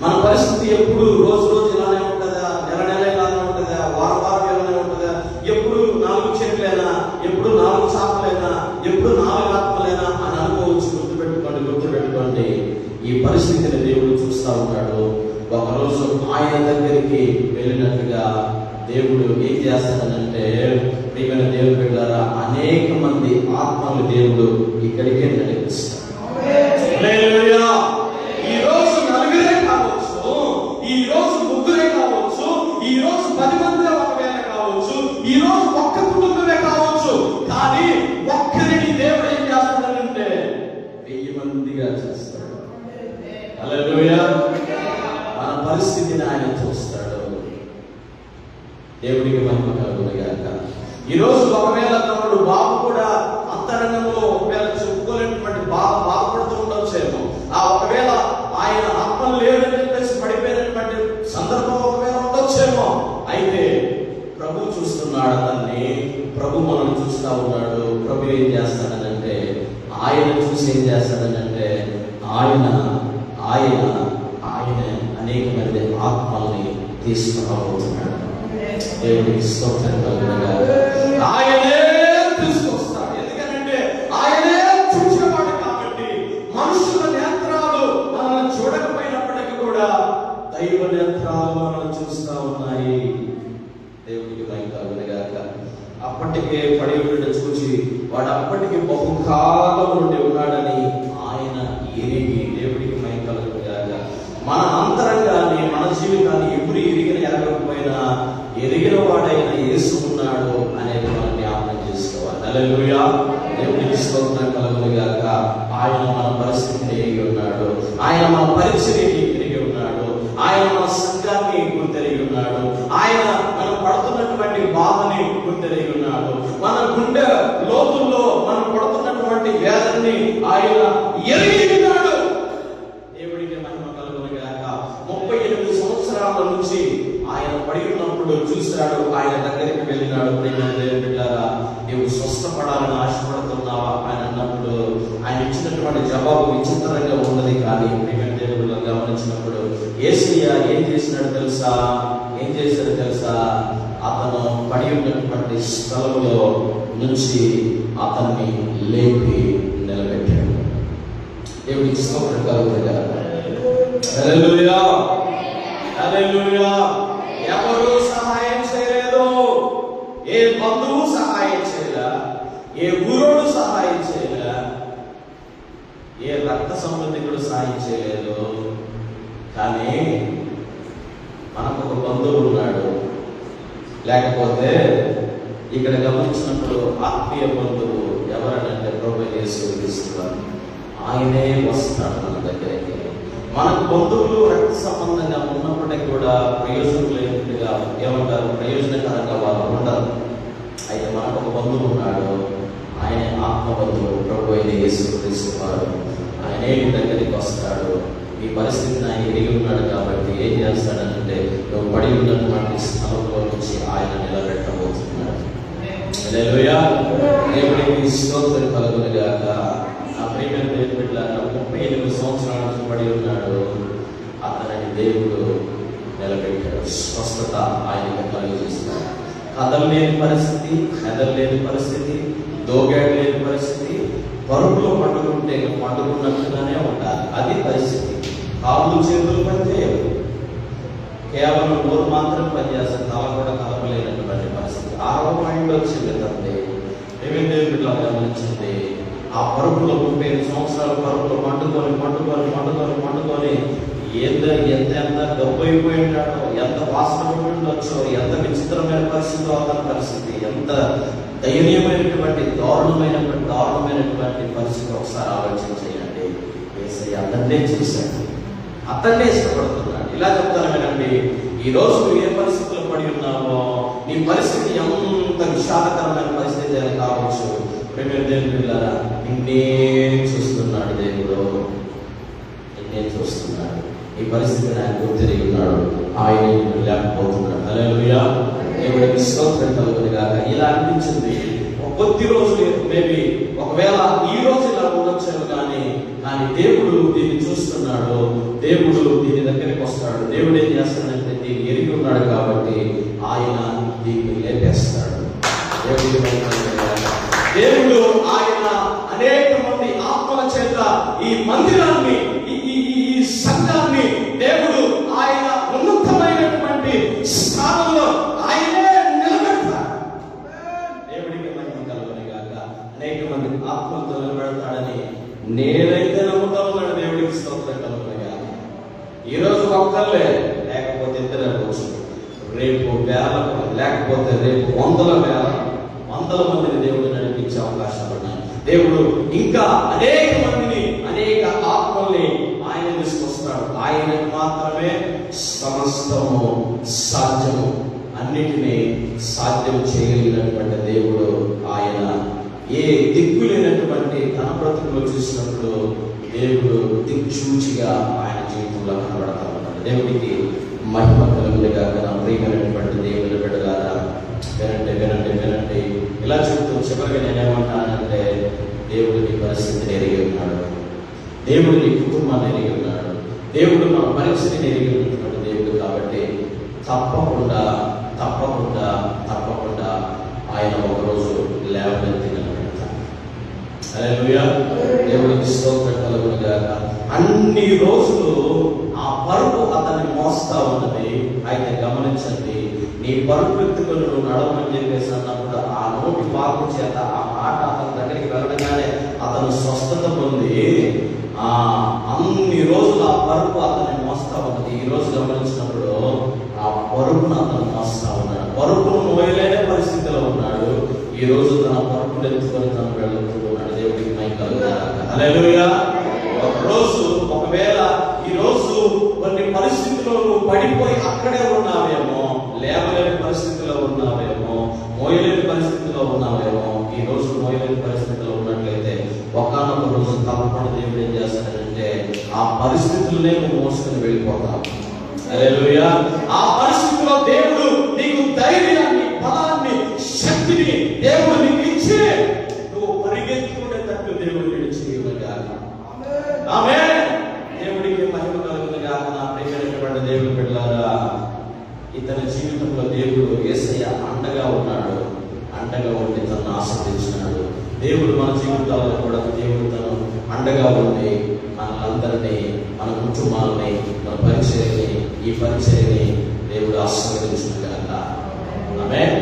మన పరిస్థితి ఎప్పుడు రోజు ఇలానే ఉంటుందా? నెల ఇలానే ఉంటుందా? వారం ఇలానే ఉంటుందా? ఎప్పుడు 4 చెట్లైనా, ఎప్పుడు 4 చాపలైనా, ఎప్పుడు 4 ఆత్మలైనా అని అనుకోవచ్చు. గుర్తుపెట్టుకోండి. ఈ పరిస్థితిని దేవుడు చూస్తూ ఉంటాడు. ఒకరోజు ఆయన దగ్గరికి వెళ్ళినట్టుగా దేవుడు ఏం చేస్తాడనంటే, ప్రియమైన దేవుని బిడ్డలారా, అనేక మంది ఆత్మలు దేవుడు ఇక్కడికే నడిపిస్తాడు. ఈ రోజు 4 కావచ్చు, ఈ రోజు 3 కావచ్చు, ఈ రోజు 10 మంది ఒకవేళ కావచ్చు, ఈ రోజు ఒక్క కుటుంబమే కావచ్చు. కానీ ఒక్కరిని దేవుడు ఏం చేస్తాడంటే 1000 మందిగా చేస్తాడు. హల్లెలూయా. మన పరిస్థితిని ఆయన చూస్తాడు. దేవుడికి మహిమ కలుగును గాక. ఈ రోజు ఒకవేళ తమ్ముడు బాబు కూడా అంతరంగంలో ఒకవేళ చెప్పుకోలేనటువంటి బాధపడుతూ ఉండొచ్చేమో. ఆ ఒకవేళ ఆయన ఆత్మలు లేదని చెప్పేసి పడిపోయినటువంటి సందర్భం ఒకవేళ ఉండొచ్చేమో. అయితే ప్రభు చూస్తున్నాడు అతన్ని. ప్రభు మనం చూస్తూ ఉన్నాడు. ప్రభు ఏం చేస్తాడనంటే, ఆయన చూసి ఏం చేస్తాడనంటే, ఆయన అనేక మంది ఆత్మల్ని తీసుకురాబోతున్నాడు. దేవుడికి స్తోత్రం కలుగునుగా. ఆయనే తీసుకొస్తాడు. ఎందుకంటే ఆయనే చూసేవాడు కాబట్టి. మనుషుల నేత్రాలు మనల్ని చూడకపోయినప్పటికీ కూడా దైవ నేత్రాలు మనల్ని చూస్తూ ఉన్నాయి. దేవుడికి మహిమ కలుగునుగాక. అప్పటికే పడి ఉండడం చూసి వాడు అప్పటికి బహుకాలం నుండి ఉన్నాడని ఆయన ఎరిగి, దేవుడికి మహిమ కలుగునుగాక. మన అంతరంగాన్ని, మన జీవితాన్ని ఎప్పుడు ఎరగకపోయినా ఎరిగిన వాడైన యేసు ఉన్నాడు అనేది మనం జ్ఞాపకం చేసుకోవాలి. హల్లెలూయా. దేవుడికి స్తోత్రం కలుగునుగాక. ఆయన మన పరిస్థితిని ఎరిగి ఉన్నాడు. ఆయన మన పరిచర్యని ఎరిగి ఉన్నాడు. ఆయన మన సంఘాన్ని గుర్తెరిగి ఉన్నాడు. ఆయన మనం పడుతున్నటువంటి బాధని గుర్తెరిగి ఉన్నాడు. మన గుండె లోతుల్లో మనం పడుతున్నటువంటి వేదనని ఆయన ఎరిగి ఉన్నాడు. దేవుడికి మహిమ కలుగునుగాక. 38 సంవత్సరాల నుంచి ఆయన పడి ఉన్నప్పుడు చూశాడు. ఆయన దగ్గరికి వెళ్ళినాడు. ప్రియమైన దేవుని బిడ్డలారా, నీవు స్వస్థపడాలని ఆశపడుతున్నావా అని అన్నప్పుడు ఆయన ఇచ్చినటువంటి జవాబు విచిత్రంగా ఉన్నది. కానీ ప్రియమైన దేవుడు గమనించినప్పుడు యేసయ్య ఏం చేశాడో తెలుసా? అతను పడి ఉన్నటువంటి స్థలంలో నుంచి అతన్ని లేపి నిలబెట్టాడు. దేవుడికి స్తోత్రం కలుగునుగాక. హల్లెలూయా, హల్లెలూయా. ఎవరు సహాయం చేయలేదు. ఏ బంధువు సహాయం చేయలే, ఏ ఊరోడు సహాయం చేయలే, ఏ రక్త సంబంధికుడు సహాయం చేయలేదు. కానీ మనకు ఒక బంధువు ఉన్నాడు. లేకపోతే ఇక్కడ గమనించినప్పుడు ఆత్మీయ బంధువు ఎవరనంటే ప్రభువు యేసుక్రీస్తు. ఆయనే వస్తాడు మన దగ్గరికి. మనకు బంధువులు రక్త సంబంధంగా ఉన్నప్పటికీ కూడా ప్రయోజనం లేనట్టుగా ఏమంటారు, ప్రయోజనకరంగా వాళ్ళు ఉండరు. అయితే మనకు ఒక బంధువు ఉన్నాడు. ఆయన ఆత్మబంధువు ప్రభు అయిన యేసుక్రీస్తు వారు ఆయనే నీ దగ్గరికి వస్తాడు. ఈ పరిస్థితిని ఆయన ఎరిగి ఉన్నాడు కాబట్టి ఏం చేస్తాడంటే నువ్వు పడి ఉన్నటువంటి స్థలంలో నుంచి ఆయన నిలబెట్టబోతున్నాడు. హల్లెలూయా. దేవుడికి స్తోత్రం కలుగునుగాక. ఆ ప్రియమైన దేవుని బిడ్డలారా, 38 సంవత్సరాల నుంచి పడి ఉన్నాడు. అతనిని దేవుడు నిలబెట్టాడు. స్వస్థత ఆయనకి కలుగజేస్తాడు. కదలలేని పరిస్థితి, మెదలలేని పరిస్థితి, దోగాడు లేని పరిస్థితి, పరుపులో పండుకుంటే పండుకున్నట్టుగానే ఉండాలి. అది పరిస్థితి. కాళ్ళు చేతులు పనిచేయవు, కేవలం నోరు మాత్రం పనిచేస్తుంది, తల కూడా కలపలేనటువంటి పరిస్థితి. 6వ పాయింట్ వచ్చింది తండ్రి. ఏమేమి ఇట్లా గమనించింది, ఆ పరుపులో 35 సంవత్సరాల పరుపులో పండుకొని పండుకొని పండుకొని పండుకొని ఎంత గబ్బు అయిపోయి ఉంటాడో, ఎంత వాసన ఉండొచ్చో, ఎంత విచిత్రమైన పరిస్థితిలో అతని పరిస్థితి, ఎంత దయనీయమైనటువంటి దారుణమైనటువంటి పరిస్థితి ఒకసారి ఆలోచన చేయండి. యేసయ్య అతన్నే చూశాడు, అతన్నే ఇష్టపడుతున్నాడు. ఇలా చెప్తాను వినండి, ఈ రోజు నువ్వు ఏ పరిస్థితిలో పడి ఉన్నావో, నీ పరిస్థితి ఎంత విషాదకరమైన పరిస్థితి అని కావచ్చు, ప్రేమ దేవుని పిల్లరా, నిన్నే చూస్తున్నాడు దేవుడు, నిన్నే చూస్తున్నాడు. ఈ పరిస్థితిని ఆయన గుర్తిరిగి ఉన్నాడు, ఆయన లేకపోతున్నాడు. హల్లెలూయా. దేవుడికి స్తోత్రం కలుగునుగాక. ఇలా అనిపించింది కొద్ది రోజులు, మేబీ ఒకవేళ ఈ రోజు ఇలా ఉండొచ్చాను, కానీ దేవుడు దీన్ని చూస్తున్నాడు, దేవుడు దీని దగ్గరికి వస్తాడు. దేవుడు ఏం చేస్తాడంటే దీన్ని ఎరిగి ఉన్నాడు కాబట్టి ఆయన దీన్ని లేపేస్తాడు. దేవుడు ఆయన అనేక మంది ఆత్మల చేత ఈ మందిరాన్ని, ఈ సంఘాన్ని దేవుడు ఆయన ఉన్నతమైనటువంటి స్థానంలో ఆయనే నిలబెడతాడు. దేవుడికి మహిమ కలుగునుగాక. అనేక మంది ఆత్మలతో నిలబెడతాడని నేనైతే నమ్ముతా ఉన్నాడు. దేవుడికి స్తోత్రం కలుగునుగాక. ఈరోజు ఒక్కర్లే, లేకపోతే ఇద్దరు అవ్వచ్చు, రేపు వేల, లేకపోతే రేపు వందల మందిని దేవుడు నడిపించే అవకాశం ఉన్నాయి. దేవుడు ఇంకా అనేక మందిని, అనేక ఆత్మల్ని ఆయన తీసుకొస్తాడు. ఆయనకు మాత్రమే సమస్తము సాధ్యము. అన్నిటినీ సాధ్యం చేయగలిగినటువంటి దేవుడు ఆయన. ఏ దిక్కు లేనటువంటి తన బ్రతుకులో చూసినప్పుడు దేవుడు దిక్చూచిగా ఆయన జీవితంలో కనబడతా ఉన్నాడు. దేవుడికి మహిమ కలుగునుగాక. నా ప్రియమైనటువంటి దేవుని బిడ్డలారా, వినండి. ఇలా చెప్తూ చివరిగా నేనేమంటానంటే, దేవుడు నీ పరిస్థితిని ఎరిగి ఉన్నాడు, దేవుడు నీ కుటుంబాన్ని ఎరిగి ఉన్నాడు, దేవుడు మన పరిస్థితిని ఎరిగి ఉన్నటువంటి దేవుడు కాబట్టి తప్పకుండా ఆయన ఒకరోజు లేవనెత్తి నిలబెడతాడు. హల్లెలూయా. దేవుడికి స్తోత్రం కలుగునుగాక. అన్ని రోజులు ఆ పరుపు అతన్ని మోస్తా ఉన్నది. అయితే గమనించండి, నీ పరుపు ఎత్తుకొని నువ్వు నడవని చెప్పేసి అన్నప్పుడు ఆ నోటి వాకు చేత ఆ మాట అతని దగ్గరికి వెళ్ళగానే అతను స్వస్థత పొంది అన్ని రోజులు ఆ పరుపు అతన్ని మోస్తా ఉన్నది. ఈ రోజు గమనించినప్పుడు ఆ పరుపును అతను మోస్తా ఉన్నాడు. పరుపును మోయలేని పరిస్థితిలో ఉన్నాడు. ఈ రోజు తన పరుపును ఎత్తుకొని తను వెళ్తూ ఉన్నాడు. దేవుడికి మహిమ కలుగునుగాక. హల్లెలూయా. ఒకవేళ ఈ రోజు కొన్ని పరిస్థితుల్లో నువ్వు పడిపోయి అక్కడే ఉన్నావేమో, లేవలేని పరిస్థితిలో ఉన్నావేమో, మోయలేని పరిస్థితిలో ఉన్నావేమో. ఈ రోజు మోయలేని పరిస్థితిలో ఉన్నట్లయితే ఒకానొక రోజు తప్పకుండా దేవుడు ఏం చేస్తాడంటే ఆ పరిస్థితులనే నువ్వు మోసుకొని వెళ్ళిపోతావు. హల్లెలూయా. ఆ పరిస్థితిలో దేవుడు నీకు ధైర్యాన్ని, బలాన్ని, శక్తిని దేవుడు నీకు ఇచ్చి నువ్వు పరిగెత్తుకునేటట్టు దేవుడు నేను చేయగలిగాక. ఆమేన్. దేవుడికి మహిమ కలుగునుగాక. నా ప్రియమైనటువంటి దేవుని బిడ్డలారా, ఇతని జీవితంలో దేవుడు యేసయ్య అండగా ఉన్నాడు. అండగా ఉండి తనను ఆశీర్వదించినాడు. దేవుడు మన జీవితాల్లో కూడా దేవుడు తను అండగా ఉండి మనలందరినీ, మన కుటుంబాలని, మన పరిచర్యని, ఈ పరిచర్యని దేవుడు ఆశీర్వదించినగాక. ఆమేన్.